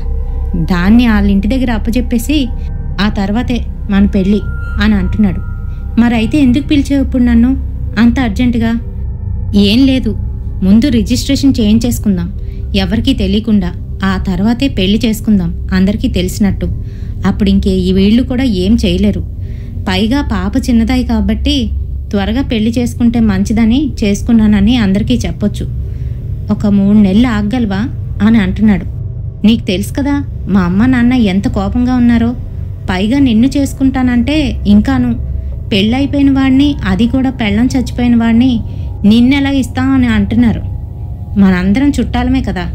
A: దాన్ని వాళ్ళ ఇంటి దగ్గర అప్పచెప్పేసి ఆ తర్వాతే మన పెళ్ళి అని అంటున్నాడు. మరైతే ఎందుకు పిలిచావు ఇప్పుడు నన్ను అంత అర్జెంటుగా? ఏం లేదు, ముందు రిజిస్ట్రేషన్ చేయించేసుకుందాం ఎవరికీ తెలియకుండా, ఆ తర్వాతే పెళ్లి చేసుకుందాం అందరికీ తెలిసినట్టు. అప్పుడు ఈ వీళ్ళు కూడా ఏం చేయలేరు. పైగా పాప చిన్నదాయి కాబట్టి త్వరగా పెళ్లి చేసుకుంటే మంచిదని చేసుకున్నానని అందరికీ చెప్పొచ్చు. ఒక 3 నెలలు ఆగగలవా అని అంటున్నాడు. నీకు తెలుసు కదా మా అమ్మ నాన్న ఎంత కోపంగా ఉన్నారో. పైగా నిన్ను చేసుకుంటానంటే ఇంకాను పెళ్ళైపోయిన వాడిని, అది కూడా పెళ్ళం చచ్చిపోయిన వాడిని నిన్నెలా ఇస్తామని అంటున్నారు. మనందరం చుట్టాలమే కదా,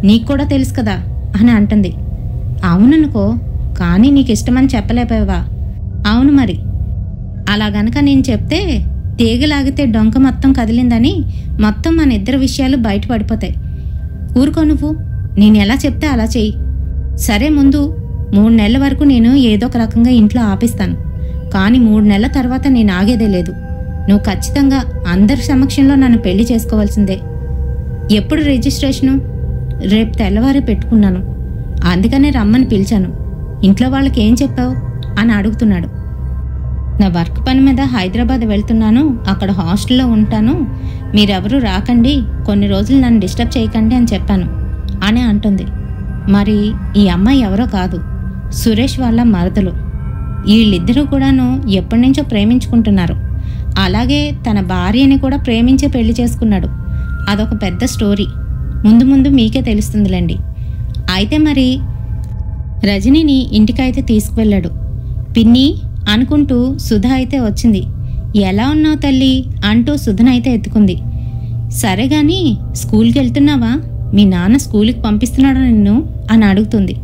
A: నీకు కూడా తెలుసు కదా అని అంటుంది. అవుననుకో, కానీ నీకు ఇష్టమని చెప్పలేకపోయావా? అవును మరి. అలా గనక నేను చెప్తే తీగలాగితే డొంక మొత్తం కదిలిందని మొత్తం మన ఇద్దరి విషయాలు బయటపడిపోతాయి. ఊరుకో నువ్వు, నేను ఎలా చెప్తే అలా చెయ్యి. సరే, ముందు 3 నెలల వరకు నేను ఏదో ఒక రకంగా ఇంట్లో ఆపిస్తాను. కానీ 3 నెలల తర్వాత నేను ఆగేదే లేదు. నువ్వు ఖచ్చితంగా అందరి సమక్షంలో నన్ను పెళ్లి చేసుకోవాల్సిందే. ఎప్పుడు రిజిస్ట్రేషను? రేపు తెల్లవారే పెట్టుకున్నాను. అందుకనే రమ్మని పిలిచాను. ఇంట్లో వాళ్ళకి ఏం చెప్పావు అని అడుగుతున్నాడు. నా వర్క్ పని మీద హైదరాబాద్ వెళ్తున్నాను, అక్కడ హాస్టల్లో ఉంటాను, మీరెవరూ రాకండి, కొన్ని రోజులు నన్ను డిస్టర్బ్ చేయకండి అని చెప్పాను అని అంటుంది. మరి ఈ అమ్మాయి ఎవరో కాదు, సురేష్ వాళ్ళ మరదలు. వీళ్ళిద్దరూ కూడాను ఎప్పటి నుంచో ప్రేమించుకుంటున్నారు. అలాగే తన భార్యని కూడా ప్రేమించే పెళ్లి చేసుకున్నాడు. అదొక పెద్ద స్టోరీ, ముందు ముందు మీకే తెలుస్తుందిలేండి. అయితే మరి రజనీని ఇంటికైతే తీసుకువెళ్ళాడు. పిన్ని అనుకుంటూ సుధ అయితే వచ్చింది. ఎలా ఉన్నావు తల్లి అంటూ సుధనైతే ఎత్తుకుంది. సరే గాని స్కూల్కి వెళ్తున్నావా? మీ నాన్న స్కూల్కి పంపిస్తున్నాడు నిన్ను అని అడుగుతుంది.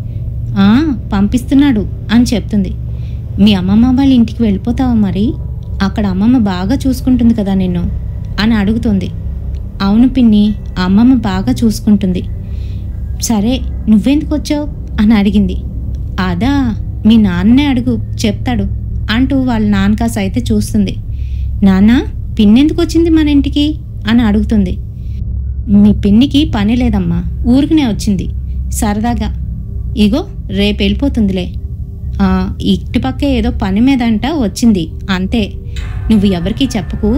A: పంపిస్తున్నాడు అని చెప్తుంది. మీ అమ్మమ్మ వాళ్ళ ఇంటికి వెళ్ళిపోతావా మరి? అక్కడ అమ్మమ్మ బాగా చూసుకుంటుంది కదా నిన్ను అని అడుగుతుంది. అవును పిన్ని, అమ్మమ్మ బాగా చూసుకుంటుంది. సరే, నువ్వెందుకు వచ్చావు అని అడిగింది. అదా, మీ నాన్నే అడుగు, చెప్తాడు అంటూ వాళ్ళ నాన్నకాస అయితే చూస్తుంది. నాన్న, పిన్నెందుకు వచ్చింది మన ఇంటికి అని అడుగుతుంది. మీ పిన్నికి పని లేదమ్మా, ఊరికినే వచ్చింది సరదాగా. ఇగో రేపు వెళ్ళిపోతుందిలే. ఇటుపక్కే ఏదో పని మీదంట వచ్చింది అంతే. నువ్వు ఎవరికీ చెప్పకు,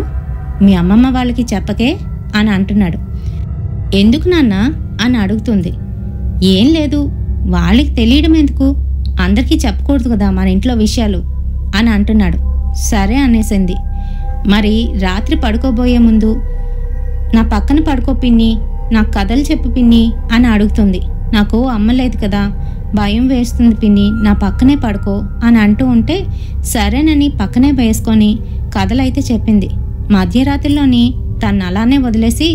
A: మీ అమ్మమ్మ వాళ్ళకి చెప్పకే అని అంటున్నాడు. ఎందుకు నాన్న అని అడుగుతుంది. ఏం లేదు, వాళ్ళకి తెలియడం ఎందుకు, అందరికీ చెప్పకూడదు కదా మన ఇంట్లో విషయాలు అని అంటున్నాడు. సరే అనేసింది. మరి రాత్రి పడుకోబోయే ముందు నా పక్కన పడుకో పిన్ని, నాకు కథలు చెప్పు పిన్ని అని అడుగుతుంది. నాకు అమ్మ లేదు కదా, భయం వేస్తుంది పిన్ని, నా పక్కనే పడుకో అని అంటూ ఉంటే సరేనని పక్కనే వేసుకొని కథలైతే చెప్పింది. మధ్యరాత్రిలోని తను అలానే వదిలేసి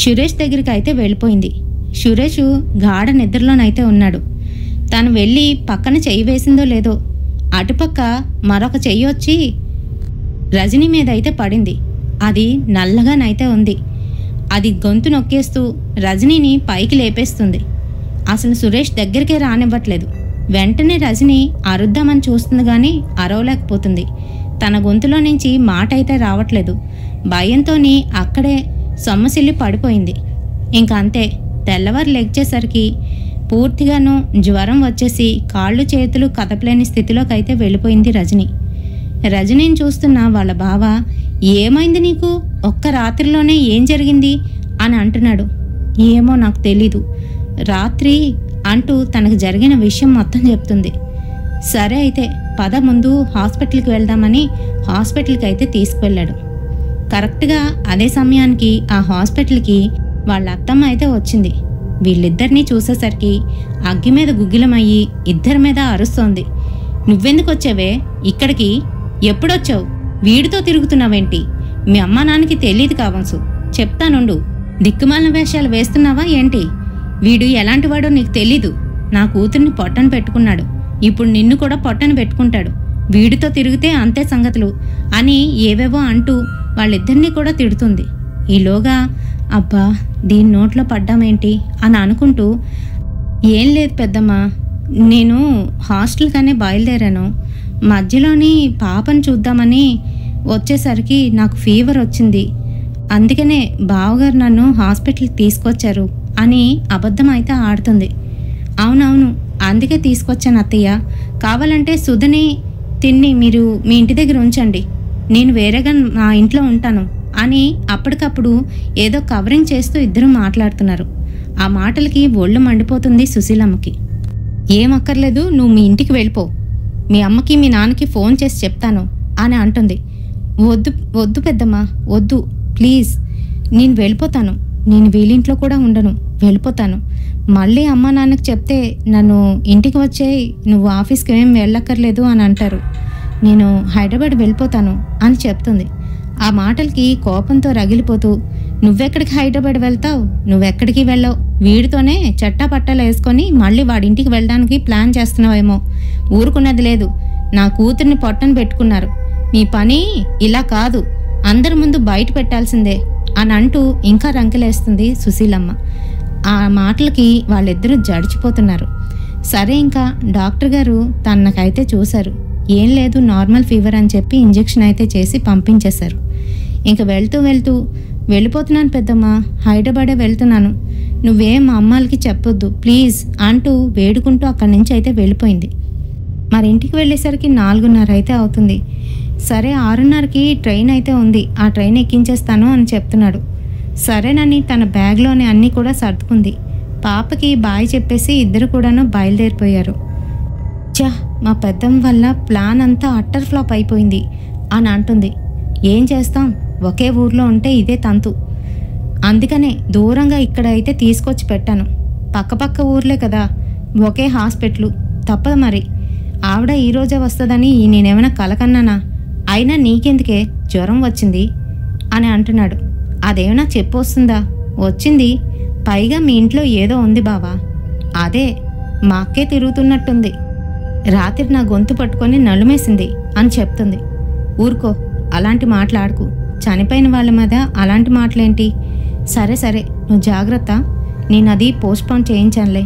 A: సురేష్ దగ్గరికి అయితే వెళ్ళిపోయింది. సురేష్ గాఢ నిద్రలోనైతే ఉన్నాడు. తను వెళ్ళి పక్కన చెయ్యి వేసిందో లేదో అటుపక్క మరొక చెయ్యి వచ్చి రజనీ మీద అయితే పడింది. అది నల్లగానైతే ఉంది. అది గొంతు నొక్కేస్తూ రజనీని పైకి లేపేస్తుంది. అసలు సురేష్ దగ్గరికే రానివ్వట్లేదు. వెంటనే రజనీ అరుద్దామని చూస్తుంది కానీ అరవలేకపోతుంది. తన గొంతులో నుంచి మాట అయితే రావట్లేదు. భయంతోని అక్కడే సొమ్మసిల్లి పడిపోయింది. ఇంకంతే, తెల్లవారు లెగ్చేసరికి పూర్తిగాను జ్వరం వచ్చేసి కాళ్ళు చేతులు కదపలేని స్థితిలోకి అయితే వెళ్ళిపోయింది రజనీ. రజనీని చూస్తున్న వాళ్ళ బావ, ఏమైంది నీకు, ఒక్క రాత్రిలోనే ఏం జరిగింది అని అంటున్నాడు. ఏమో నాకు తెలీదు, రాత్రి అంటూ తనకు జరిగిన విషయం మొత్తం చెప్తుంది. సరే అయితే పద ముందు హాస్పిటల్కి వెళ్దామని హాస్పిటల్కి అయితే తీసుకువెళ్ళాడు. కరెక్ట్గా అదే సమయానికి ఆ హాస్పిటల్కి వాళ్ళ అత్తమ్మ అయితే వచ్చింది. వీళ్ళిద్దరినీ చూసేసరికి అగ్గి మీద గుగ్గిలమయ్యి ఇద్దరి మీద అరుస్తోంది. నువ్వెందుకు వచ్చావే ఇక్కడికి, ఎప్పుడొచ్చావు, వీడితో తిరుగుతున్నావేంటి, మీ అమ్మా నాన్నకి తెలియదు కావంసు, చెప్తానుండు, దిక్కుమాలిన వేషాలు వేస్తున్నావా ఏంటి, వీడు ఎలాంటివాడో నీకు తెలీదు, నా కూతుర్ని పొట్టను పెట్టుకున్నాడు, ఇప్పుడు నిన్ను కూడా పొట్టను పెట్టుకుంటాడు, వీడితో తిరిగితే అంతే సంగతులు అని ఏవేవో అంటూ వాళ్ళిద్దరినీ కూడా తిడుతుంది. ఈలోగా అబ్బా దీని నోట్లో పడ్డామేంటి అని అనుకుంటూ, ఏం లేదు పెద్దమ్మా, నేను హాస్టల్కనే బయలుదేరాను, మధ్యలోని పాపను చూద్దామని వచ్చేసరికి నాకు ఫీవర్ వచ్చింది, అందుకనే బావగారు నన్ను హాస్పిటల్కి తీసుకొచ్చారు అని అబద్ధం అయితే ఆడుతుంది. అవునవును, అందుకే తీసుకొచ్చాను అత్తయ్య, కావాలంటే సుధని తిన్ని మీరు మీ ఇంటి దగ్గర ఉంచండి, నేను వేరేగా నా ఇంట్లో ఉంటాను అని అప్పటికప్పుడు ఏదో కవరింగ్ చేస్తూ ఇద్దరు మాట్లాడుతున్నారు. ఆ మాటలకి ఒళ్ళు మండిపోతుంది సుశీలమ్మకి. ఏమక్కర్లేదు, నువ్వు మీ ఇంటికి వెళ్ళిపో, మీ అమ్మకి మీ నాన్నకి ఫోన్ చేసి చెప్తాను అని అంటుంది. వద్దు వద్దు పెద్దమ్మా, వద్దు ప్లీజ్, నేను వెళ్ళిపోతాను, నేను వీళ్ళింట్లో కూడా ఉండను, వెళ్ళిపోతాను, మళ్ళీ అమ్మ నాన్నకి చెప్తే నన్ను ఇంటికి వచ్చేయి, నువ్వు ఆఫీస్కి ఏం వెళ్ళక్కర్లేదు అని అంటారు, నేను హైదరాబాద్ వెళ్ళిపోతాను అని చెప్తుంది. ఆ మాటలకి కోపంతో రగిలిపోతూ, నువ్వెక్కడికి హైదరాబాద్ వెళ్తావు, నువ్వెక్కడికి వెళ్ళవు, వీడితోనే చట్టా పట్టాలు వేసుకొని మళ్ళీ వాడింటికి వెళ్ళడానికి ప్లాన్ చేస్తున్నావేమో, ఊరుకున్నది లేదు, నా కూతుర్ని పొట్టను పెట్టుకున్నారు, మీ పని ఇలా కాదు, అందరి ముందు బయట పెట్టాల్సిందే అని అంటూ ఇంకా రంకెలేస్తుంది సుశీలమ్మ. ఆ మాటలకి వాళ్ళిద్దరూ జడిచిపోతున్నారు. సరే, ఇంకా డాక్టర్ గారు తనకైతే చూశారు. ఏం లేదు, నార్మల్ ఫీవర్ అని చెప్పి ఇంజెక్షన్ అయితే చేసి పంపించేశారు. ఇంక వెళ్తూ వెళ్ళిపోతున్నాను పెద్దమ్మ, హైదరాబాదే వెళ్తున్నాను, నువ్వేం మా అమ్మాలకి చెప్పొద్దు ప్లీజ్ అంటూ వేడుకుంటూ అక్కడి నుంచి అయితే వెళ్ళిపోయింది. మరి ఇంటికి వెళ్ళేసరికి 4:30 అయితే అవుతుంది. సరే, 6:30కి ట్రైన్ అయితే ఉంది, ఆ ట్రైన్ ఎక్కించేస్తాను అని చెప్తున్నాడు. సరేనని తన బ్యాగ్లోనే అన్నీ కూడా సర్దుకుంది. పాపకి బాయ్ చెప్పేసి ఇద్దరు కూడాను బయలుదేరిపోయారు. మా పెద్దమ్మ వల్ల ప్లాన్ అంతా అట్టర్ ఫ్లాప్ అయిపోయింది అని అంటుంది. ఏం చేస్తాం, ఒకే ఊర్లో ఉంటే ఇదే తంతు, అందుకనే దూరంగా ఇక్కడ అయితే తీసుకొచ్చి పెట్టాను. పక్కపక్క ఊర్లే కదా, ఒకే హాస్పిటల్, తప్పదు మరి. ఆవిడ ఈరోజే వస్తుందని నేనేమైనా కలకన్నానా, అయినా నీకెందుకే జ్వరం వచ్చింది అని అంటున్నాడు. అదేమైనా చెప్పొస్తుందా, వచ్చింది, పైగా మీ ఇంట్లో ఏదో ఉంది బావా, అదే మా అక్కే తిరుగుతున్నట్టుంది, రాత్రి నా గొంతు పట్టుకొని నలుమేసింది అని చెప్తుంది. ఊరుకో, అలాంటి మాట్లాడుకు, చనిపోయిన వాళ్ళ మీద అలాంటి మాటలేంటి. సరే నువ్వు జాగ్రత్త, నేనది పోస్ట్పోన్ చేయించానులే,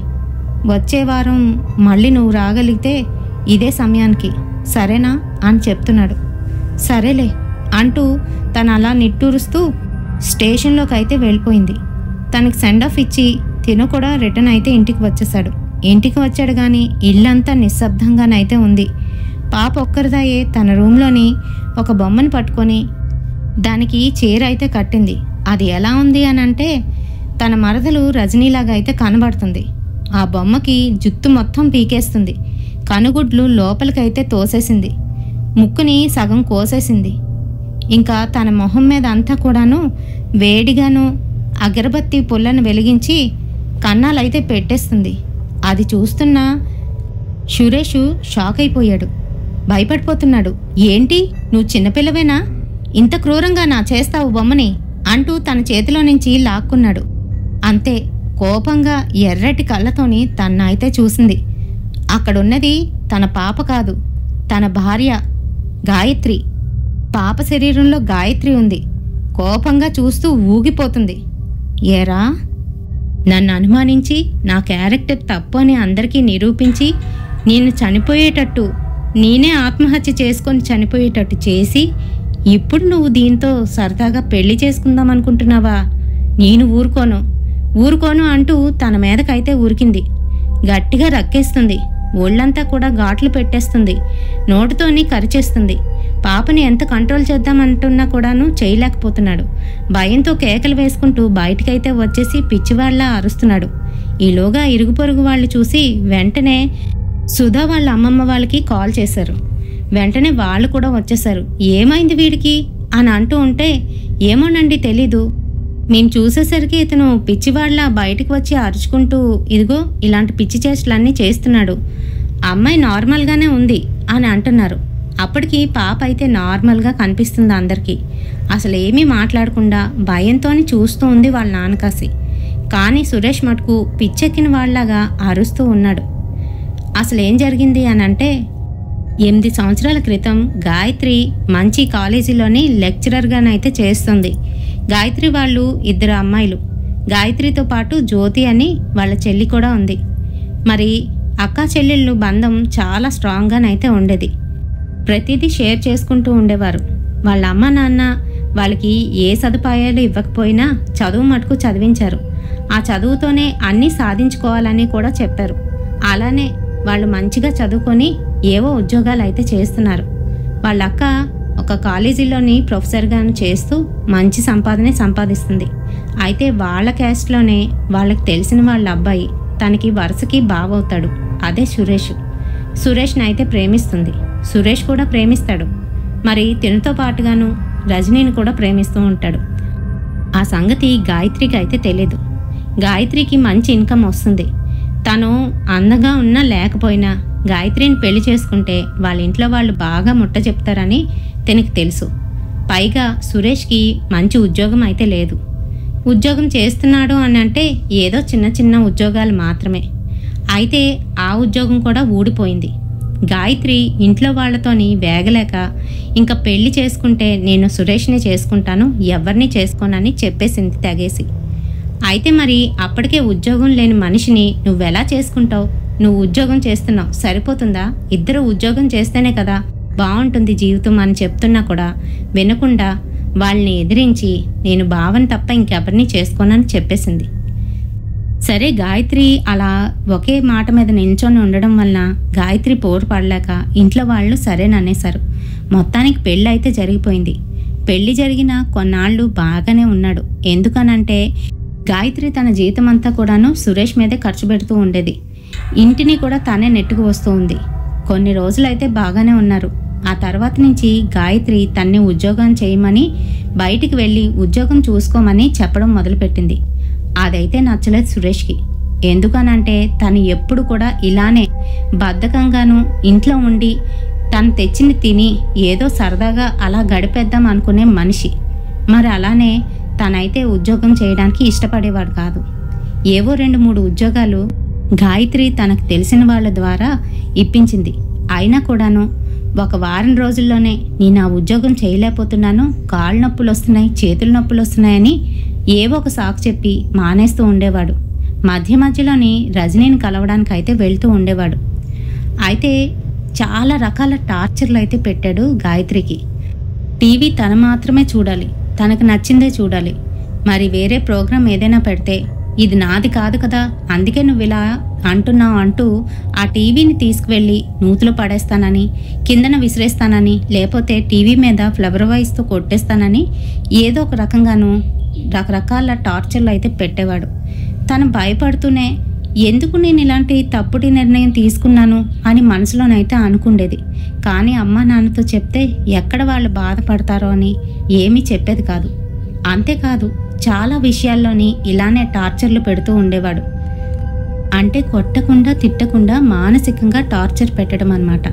A: వచ్చే వారం మళ్ళీ నువ్వు రాగలిగితే ఇదే సమయానికి, సరేనా అని చెప్తున్నాడు. సరేలే అంటూ తను అలా నిట్టూరుస్తూ స్టేషన్లోకి అయితే వెళ్ళిపోయింది. తనకి సెండ్ ఆఫ్ ఇచ్చి తిను కూడా రిటర్న్ అయితే ఇంటికి వచ్చేశాడు. ఇంటికి వచ్చాడు కానీ ఇల్లంతా నిశ్శబ్దంగానైతే ఉంది. పాప ఒక్కరిదాయే తన రూమ్లోని ఒక బొమ్మను పట్టుకొని దానికి చీర అయితే కట్టింది. అది ఎలా ఉంది అని అంటే తన మరదలు రజనీలాగా అయితే కనబడుతుంది. ఆ బొమ్మకి జుత్తు మొత్తం పీకేస్తుంది, కనుగుడ్లు లోపలికైతే తోసేసింది, ముక్కుని సగం కోసేసింది. ఇంకా తన మొహం మీద అంతా కూడాను వేడిగాను అగరబత్తి పుల్లను వెలిగించి కన్నాలైతే పెట్టేస్తుంది. అది చూస్తున్న సురేష్ షాక్ అయిపోయాడు, భయపడిపోతున్నాడు. ఏంటి, నువ్వు చిన్నపిల్లవేనా, ఇంత క్రూరంగా నా చేస్తావు బొమ్మని అంటూ తన చేతిలో నుంచి లాక్కున్నాడు. అంతే, కోపంగా ఎర్రటి కళ్ళతోని తన్న అయితే చూసింది. అక్కడున్నది తన పాప కాదు, తన భార్య గాయత్రి. పాప శరీరంలో గాయత్రి ఉంది. కోపంగా చూస్తూ ఊగిపోతుంది. ఏరా, నన్ను అనుమానించి నా క్యారెక్టర్ తప్పు అని అందరికీ నిరూపించి నేను చనిపోయేటట్టు, నేనే ఆత్మహత్య చేసుకొని చనిపోయేటట్టు చేసి ఇప్పుడు నువ్వు దీంతో సరదాగా పెళ్లి చేసుకుందాం అనుకుంటున్నావా? నేను ఊరుకోను అంటూ తన మీదకైతే ఉరికింది. గట్టిగా రక్కేస్తుంది, ఒళ్ళంతా కూడా ఘాట్లు పెట్టేస్తుంది, నోటితోని కరిచేస్తుంది. పాపని ఎంత కంట్రోల్ చేద్దామంటున్నా కూడాను చేయలేకపోతున్నాడు. భయంతో కేకలు వేసుకుంటూ బయటికైతే వచ్చేసి పిచ్చివాళ్లా అరుస్తున్నాడు. ఈలోగా ఇరుగు పొరుగు వాళ్ళు చూసి వెంటనే సుధా వాళ్ళ అమ్మమ్మ వాళ్ళకి కాల్ చేశారు. వెంటనే వాళ్ళు కూడా వచ్చేశారు. ఏమైంది వీడికి అని అంటూ ఉంటే, ఏమోనండి తెలీదు, మేము చూసేసరికి ఇతను పిచ్చివాళ్లా బయటికి వచ్చి అరుచుకుంటూ ఇదిగో ఇలాంటి పిచ్చి చేష్టలన్నీ చేస్తున్నాడు, అమ్మాయి నార్మల్గానే ఉంది అని అంటున్నారు. అప్పటికి పాప అయితే నార్మల్గా కనిపిస్తుంది అందరికీ. అసలు ఏమీ మాట్లాడకుండా భయంతోని చూస్తూ ఉంది వాళ్ళ నాన్నకాసి. కానీ సురేష్ మటుకు పిచ్చెక్కిన వాళ్ళలాగా అరుస్తూ ఉన్నాడు. అసలు ఏం జరిగింది అని అంటే 8 సంవత్సరాల క్రితం గాయత్రి మంచి కాలేజీలోని లెక్చరర్గానైతే చేస్తుంది. గాయత్రి వాళ్ళు 2 అమ్మాయిలు. గాయత్రితో పాటు జ్యోతి అని వాళ్ళ చెల్లి కూడా ఉంది. మరి అక్కా చెల్లెళ్ళు బంధం చాలా స్ట్రాంగ్గానైతే ఉండేది. ప్రతిదీ షేర్ చేసుకుంటూ ఉండేవారు. వాళ్ళ అమ్మ నాన్న వాళ్ళకి ఏ సదుపాయాలు ఇవ్వకపోయినా చదువు మటుకు చదివించారు. ఆ చదువుతోనే అన్నీ సాధించుకోవాలని కూడా చెప్పారు. అలానే వాళ్ళు మంచిగా చదువుకొని ఏవో ఉద్యోగాలు అయితే చేస్తున్నారు. వాళ్ళ అక్క ఒక కాలేజీలోని ప్రొఫెసర్గాను చేస్తూ మంచి సంపాదనే సంపాదిస్తుంది. అయితే వాళ్ళ క్యాస్ట్లోనే వాళ్ళకి తెలిసిన వాళ్ళ అబ్బాయి తనకి వరుసకి బావవుతాడు. అదే సురేష్. సురేష్ని అయితే ప్రేమిస్తుంది. సురేష్ కూడా ప్రేమిస్తాడు. మరి తినతో పాటుగాను రజనీని కూడా ప్రేమిస్తూ ఉంటాడు. ఆ సంగతి గాయత్రికి అయితే తెలియదు. గాయత్రికి మంచి ఇన్కమ్ వస్తుంది. తను అందంగా ఉన్నా లేకపోయినా గాయత్రిని పెళ్లి చేసుకుంటే వాళ్ళ ఇంట్లో వాళ్ళు బాగా ముట్ట చెప్తారని తనకి తెలుసు. పైగా సురేష్కి మంచి ఉద్యోగం అయితే లేదు. ఉద్యోగం చేస్తున్నాడు అని అంటే ఏదో చిన్న చిన్న ఉద్యోగాలు మాత్రమే. అయితే ఆ ఉద్యోగం కూడా ఊడిపోయింది. గాయత్రి ఇంట్లో వాళ్లతోని వేగలేక ఇంకా పెళ్లి చేసుకుంటే నేను సురేష్ని చేసుకుంటాను, ఎవరిని చేసుకోనని చెప్పేసింది తెగేసి. అయితే మరి అప్పటికే ఉద్యోగం లేని మనిషిని నువ్వెలా చేసుకుంటావు? నువ్వు ఉద్యోగం చేస్తున్నావు, సరిపోతుందా? ఇద్దరు ఉద్యోగం చేస్తేనే కదా బాగుంటుంది జీవితం అని చెప్తున్నా కూడా వినకుండా వాళ్ళని ఎదిరించి నేను బావని తప్ప ఇంకెవరిని చేసుకోనని చెప్పేసింది. సరే, గాయత్రి అలా ఒకే మాట మీద నిల్చొని ఉండడం వలన గాయత్రి పోరు పడలేక ఇంట్లో వాళ్ళు సరేననేశారు. మొత్తానికి పెళ్ళి అయితే జరిగిపోయింది. పెళ్లి జరిగిన కొన్నాళ్ళు బాగానే ఉన్నాడు. ఎందుకనంటే గాయత్రి తన జీవితం అంతా కూడాను సురేష్ మీదే ఖర్చు పెడుతూ ఉండేది. ఇంటిని కూడా తనే నెట్టుకు వస్తూ ఉంది. కొన్ని రోజులైతే బాగానే ఉన్నారు. ఆ తర్వాత నుంచి గాయత్రి తన్ని ఉద్యోగం చేయమని బయటికి వెళ్ళి ఉద్యోగం చూసుకోమని చెప్పడం మొదలుపెట్టింది. అదైతే నచ్చలేదు సురేష్కి. ఎందుకనంటే తను ఎప్పుడు కూడా ఇలానే బద్ధకంగాను ఇంట్లో ఉండి తను తెచ్చింది తిని ఏదో సరదాగా అలా గడిపేద్దాం అనుకునే మనిషి. మరి అలానే తనైతే ఉద్యోగం చేయడానికి ఇష్టపడేవాడు కాదు. ఏవో 2-3 ఉద్యోగాలు గాయత్రి తనకు తెలిసిన వాళ్ళ ద్వారా ఇప్పించింది. అయినా కూడాను ఒక వారం రోజుల్లోనే నేను ఆ ఉద్యోగం చేయలేకపోతున్నాను, కాళ్ళు నొప్పులు వస్తున్నాయి, చేతుల నొప్పులు వస్తున్నాయని ఏవో ఒక సాకు చెప్పి మానేస్తూ ఉండేవాడు. మధ్య మధ్యలోని రజనీని కలవడానికి అయితే వెళ్తూ ఉండేవాడు. అయితే చాలా రకాల టార్చర్లు అయితే పెట్టాడు గాయత్రికి. టీవీ తను మాత్రమే చూడాలి, తనకు నచ్చిందే చూడాలి. మరి వేరే ప్రోగ్రాం ఏదైనా పెడితే ఇది నాది కాదు కదా, అందుకే నువ్వు ఇలా అంటున్నావు అంటూ ఆ టీవీని తీసుకువెళ్ళి నూతులు పడేస్తానని, కిందన విసిరేస్తానని, లేకపోతే టీవీ మీద ఫ్లవర్ వాయిస్తో కొట్టేస్తానని ఏదో ఒక రకంగాను రకరకాల టార్చర్లు అయితే పెట్టేవాడు. తను భయపడుతూనే ఎందుకు నేను ఇలాంటి తప్పుడు నిర్ణయం తీసుకున్నాను అని మనసులోనైతే అనుకుండేది. కానీ అమ్మ నాన్నతో చెప్తే ఎక్కడ వాళ్ళు బాధపడతారో అని ఏమీ చెప్పేది కాదు. అంతేకాదు చాలా విషయాల్లోని ఇలానే టార్చర్లు పెడుతూ ఉండేవాడు. అంటే కొట్టకుండా తిట్టకుండా మానసికంగా టార్చర్ పెట్టడం అన్నమాట.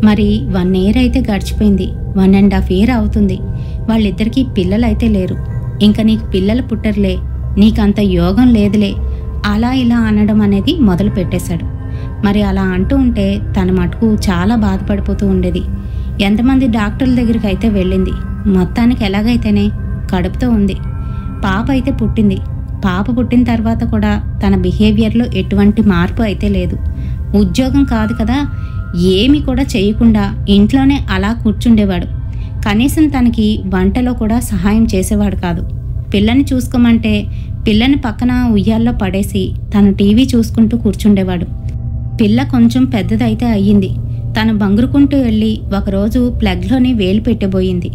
A: మరి 1 year అయితే గడిచిపోయింది. 1.5 year అవుతుంది. వాళ్ళిద్దరికీ పిల్లలైతే లేరు. ఇంకా నీకు పిల్లలు పుట్టరులే, నీకంత యోగం లేదులే, అలా ఇలా అనడం అనేది మొదలు పెట్టేశాడు. మరి అలా అంటూ ఉంటే తన మటుకు చాలా బాధపడిపోతూ ఉండేది. ఎంతమంది డాక్టర్ల దగ్గరికి అయితే వెళ్ళింది. మొత్తానికి ఎలాగైతేనే కడుపుతో ఉంది. పాప అయితే పుట్టింది. పాప పుట్టిన తర్వాత కూడా తన బిహేవియర్లో ఎటువంటి మార్పు అయితే లేదు. ఉద్యోగం కాదు కదా, ఏమి కూడా చేయకుండా ఇంట్లోనే అలా కూర్చుండేవాడు. కనీసం తనకి వంటలో కూడా సహాయం చేసేవాడు కాదు. పిల్లని చూసుకోమంటే పిల్లని పక్కన ఉయ్యాల్లో పడేసి తను టీవీ చూసుకుంటూ కూర్చుండేవాడు. పిల్ల కొంచెం పెద్దదైతే అయ్యింది. తను బంగురుకుంటూ వెళ్ళి ఒకరోజు ప్లగ్లోని వేలు పెట్టబోయింది.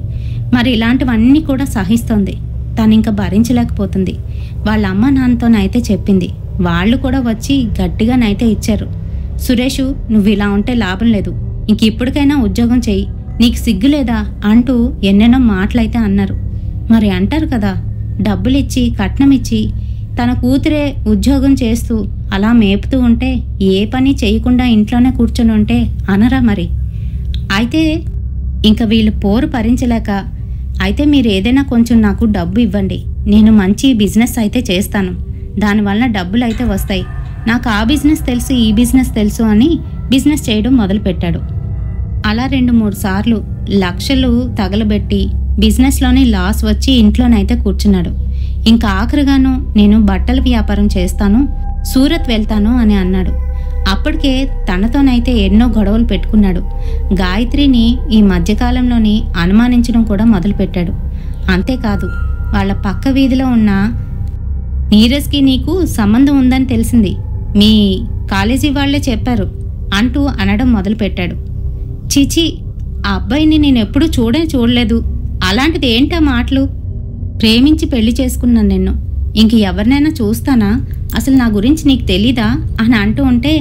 A: మరి ఇలాంటివన్నీ కూడా సహిస్తోంది. తను ఇంకా భరించలేకపోతుంది. వాళ్ళ అమ్మ నాన్నతోనైతే చెప్పింది. వాళ్ళు కూడా వచ్చి గట్టిగానైతే ఇచ్చారు. సురేషు, నువ్వు ఇలా ఉంటే లాభం లేదు, ఇంక ఇప్పటికైనా ఉద్యోగం చెయ్యి, నీకు సిగ్గు లేదా అంటూ ఎన్నెన్నో మాటలైతే అన్నారు. మరి అంటారు కదా, డబ్బులిచ్చి కట్నం ఇచ్చి తన కూతురే ఉద్యోగం చేస్తూ అలా మేపుతూ ఉంటే ఏ పని చేయకుండా ఇంట్లోనే కూర్చొని ఉంటే అనరా మరి. అయితే ఇంకా వీళ్ళు పోరు భరించలేక, అయితే మీరు ఏదైనా కొంచెం నాకు డబ్బు ఇవ్వండి, నేను మంచి బిజినెస్ అయితే చేస్తాను, దానివల్ల డబ్బులు అయితే వస్తాయి, నాకు ఆ బిజినెస్ తెలుసు ఈ బిజినెస్ తెలుసు అని బిజినెస్ చేయడం మొదలుపెట్టాడు. అలా 2-3 సార్లు లక్షలు తగలబెట్టి బిజినెస్లోని లాస్ వచ్చి ఇంట్లోనైతే కూర్చున్నాడు. ఇంకా ఆఖరిగాను నేను బట్టల వ్యాపారం చేస్తాను, సూరత్ వెళ్తాను అని అన్నాడు. అప్పటికే తనతోనైతే ఎన్నో గొడవలు పెట్టుకున్నాడు. గాయత్రిని ఈ మధ్యకాలంలోని అనుమానించడం కూడా మొదలుపెట్టాడు. అంతేకాదు వాళ్ళ పక్క వీధిలో ఉన్న నీరజ్కి నీకు సంబంధం ఉందని తెలిసింది, మీ కాలేజీ వాళ్లే చెప్పారు అంటూ అనడం మొదలుపెట్టాడు. చీచి, ఆ అబ్బాయిని నేను ఎప్పుడూ చూడలేదు, అలాంటిది ఏంటా మాటలు, ప్రేమించి పెళ్లి చేసుకున్నాను నిన్ను, ఇంక ఎవరినైనా చూస్తానా, అసలు నా గురించి నీకు తెలీదా అని అంటూ ఉంటే,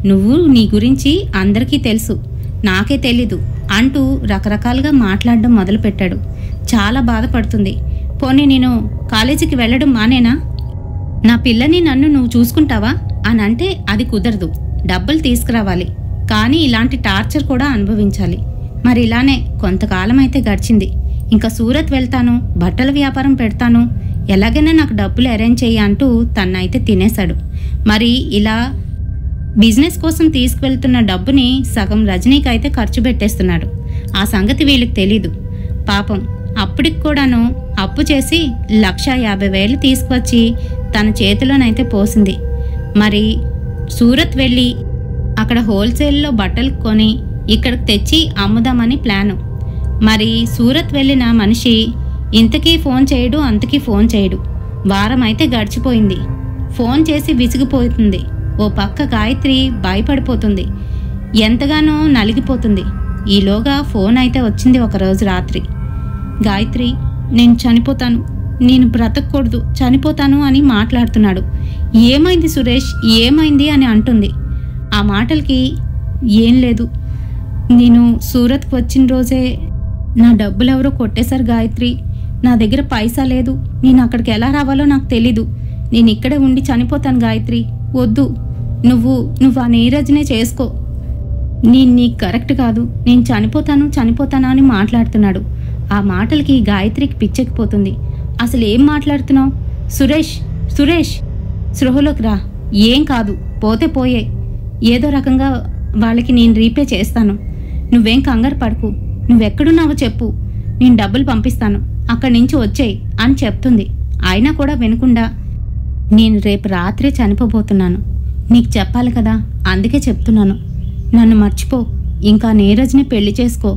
A: నువ్వు నీ గురించి అందరికీ తెలుసు, నాకే తెలీదు అంటూ రకరకాలుగా మాట్లాడడం మొదలుపెట్టాడు. చాలా బాధపడుతుంది. పోనీ నేను కాలేజీకి వెళ్ళడం మానేనా? నా పిల్లని నన్ను నువ్వు చూసుకుంటావా అని అంటే అది కుదరదు, డబ్బులు తీసుకురావాలి, కానీ ఇలాంటి టార్చర్ కూడా అనుభవించాలి. మరి ఇలానే కొంతకాలం అయితే గడిచింది. ఇంకా సూరత్ వెళ్తాను, బట్టల వ్యాపారం పెడతాను, ఎలాగైనా నాకు డబ్బులు అరేంజ్ చెయ్యి అంటూ తన్నైతే తినేశాడు. మరి ఇలా బిజినెస్ కోసం తీసుకువెళ్తున్న డబ్బుని సగం రజనీకి అయితే ఖర్చు పెట్టేస్తున్నాడు. ఆ సంగతి వీళ్ళకి తెలీదు. పాపం అప్పటికి కూడాను అప్పు చేసి 1,50,000 తీసుకువచ్చి తన చేతిలోనైతే పోసింది. మరి సూరత్ వెళ్ళి అక్కడ హోల్సేల్లో బట్టలు కొని ఇక్కడికి తెచ్చి అమ్ముదామని ప్లాను. మరి సూరత్ వెళ్ళిన మనిషి ఇంతకీ ఫోన్ చేయడు, అంతకీ ఫోన్ చేయడు. వారం అయితే గడిచిపోయింది. ఫోన్ చేసి విసిగిపోతుంది. ఓ పక్క గాయత్రి భయపడిపోతుంది, ఎంతగానో నలిగిపోతుంది. ఈలోగా ఫోన్ అయితే వచ్చింది ఒకరోజు రాత్రి. గాయత్రి, నేను చనిపోతాను, నేను బ్రతకూడదు, చనిపోతాను అని మాట్లాడుతున్నాడు. ఏమైంది సురేష్, ఏమైంది అని అంటుంది. ఆ మాటలకి ఏం లేదు, నేను సూరత్కి వచ్చిన రోజే నా డబ్బులు ఎవరో కొట్టేశారు గాయత్రి, నా దగ్గర పైసా లేదు, నేను అక్కడికి ఎలా రావాలో నాకు తెలీదు, నేను ఇక్కడే ఉండి చనిపోతాను గాయత్రి, వద్దు, నువ్వు ఆ నీరజ్నే చేసుకో, నీకు కరెక్ట్ కాదు, నేను చనిపోతాను అని మాట్లాడుతున్నాడు. ఆ మాటలకి గాయత్రికి పిచ్చెక్కిపోతుంది. అసలు ఏం మాట్లాడుతున్నావు సురేష్, స్పృహలోకి రా, ఏం కాదు, పోతే పోయే, ఏదో రకంగా వాళ్ళకి నేను రీపే చేస్తాను, నువ్వేం కంగారు పడకు, నువ్వెక్కడున్నావో చెప్పు, నేను డబ్బులు పంపిస్తాను, అక్కడి నుంచి వచ్చేయి అని చెప్తుంది. అయినా కూడా వినకుండా, నేను రేపు రాత్రే చనిపోబోతున్నాను, నీకు చెప్పాలి కదా, అందుకే చెప్తున్నాను, నన్ను మర్చిపో, ఇంకా నీరజ్ని పెళ్లి చేసుకో,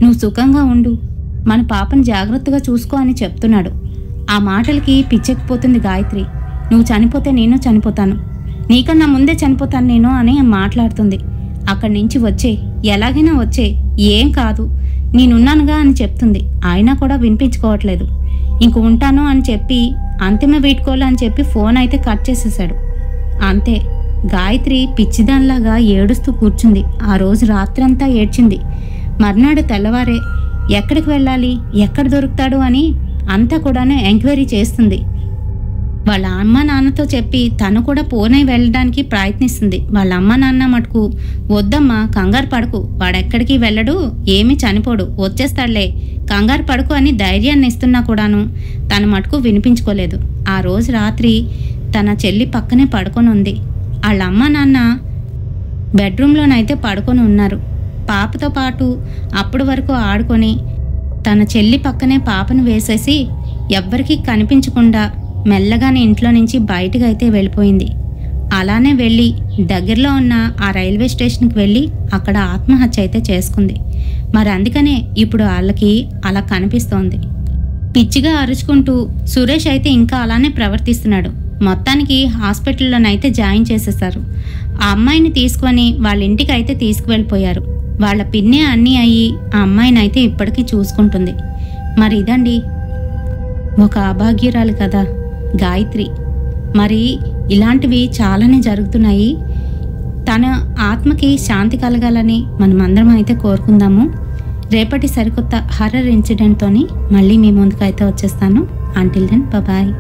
A: నువ్వు సుఖంగా ఉండు, మన పాపను జాగ్రత్తగా చూసుకో అని చెప్తున్నాడు. ఆ మాటలకి పిచ్చెక్కిపోతుంది గాయత్రి. నువ్వు చనిపోతే నేను చనిపోతాను, నీకన్నా ముందే చనిపోతాను నేను అని మాట్లాడుతుంది. అక్కడి నుంచి వచ్చేయి, ఎలాగైనా వచ్చేయి, ఏం కాదు, నేనున్నానుగా అని చెప్తుంది. అయినా కూడా వినిపించుకోవట్లేదు. ఇంక ఉంటాను అని చెప్పి అంతిమ వీడ్కోలు అని చెప్పి ఫోన్ అయితే కట్ చేసేసాడు. అంతే, గాయత్రి పిచ్చిదానిలాగా ఏడుస్తూ కూర్చుంది. ఆ రోజు రాత్రంతా ఏడ్చింది. మర్నాడు తెల్లవారే ఎక్కడికి వెళ్ళాలి, ఎక్కడ దొరుకుతాడు అని అంతా కూడాను ఎంక్వైరీ చేస్తుంది. వాళ్ళ అమ్మ నాన్నతో చెప్పి తను కూడా పూణే వెళ్ళడానికి ప్రయత్నిస్తుంది. వాళ్ళ అమ్మ నాన్న మటుకు వద్దమ్మా, కంగారు పడకు, వాడెక్కడికి వెళ్ళడు, ఏమీ చనిపోడు, వచ్చేస్తాడులే, కంగారు పడకు అని ధైర్యాన్ని ఇస్తున్నా కూడాను తన మటుకు వినిపించుకోలేదు. ఆ రోజు రాత్రి తన చెల్లి పక్కనే పడుకొని ఉంది. వాళ్ళ అమ్మ నాన్న బెడ్రూమ్లోనైతే పడుకొని ఉన్నారు. పాపతో పాటు అప్పటి వరకు ఆడుకొని తన చెల్లి పక్కనే పాపను వేసేసి ఎవ్వరికీ కనిపించకుండా మెల్లగానే ఇంట్లో నుంచి బయటకు అయితే వెళ్ళిపోయింది. అలానే వెళ్ళి దగ్గరలో ఉన్న ఆ రైల్వే స్టేషన్కి వెళ్ళి అక్కడ ఆత్మహత్య అయితే చేసుకుంది. మరి అందుకనే ఇప్పుడు వాళ్ళకి అలా కనిపిస్తోంది. పిచ్చిగా అరుచుకుంటూ సురేష్ అయితే ఇంకా అలానే ప్రవర్తిస్తున్నాడు. మొత్తానికి హాస్పిటల్లోనైతే జాయిన్ చేసేశారు. ఆ అమ్మాయిని తీసుకొని వాళ్ళ ఇంటికి అయితే తీసుకువెళ్ళిపోయారు. వాళ్ళ పిన్నే అన్నీ అయ్యి ఆ అమ్మాయిని అయితే ఇప్పటికీ చూసుకుంటుంది. మరి ఇదండి ఒక అభాగ్యురాలు కదా గాయత్రి. మరి ఇలాంటివి చాలానే జరుగుతున్నాయి. తన ఆత్మకి శాంతి కలగాలని మనమందరం అయితే కోరుకుందాము. రేపటి సరికొత్త హర్రర్ ఇన్సిడెంట్తోని మళ్ళీ మీ ముందుకైతే వచ్చేస్తాను. Until then bye.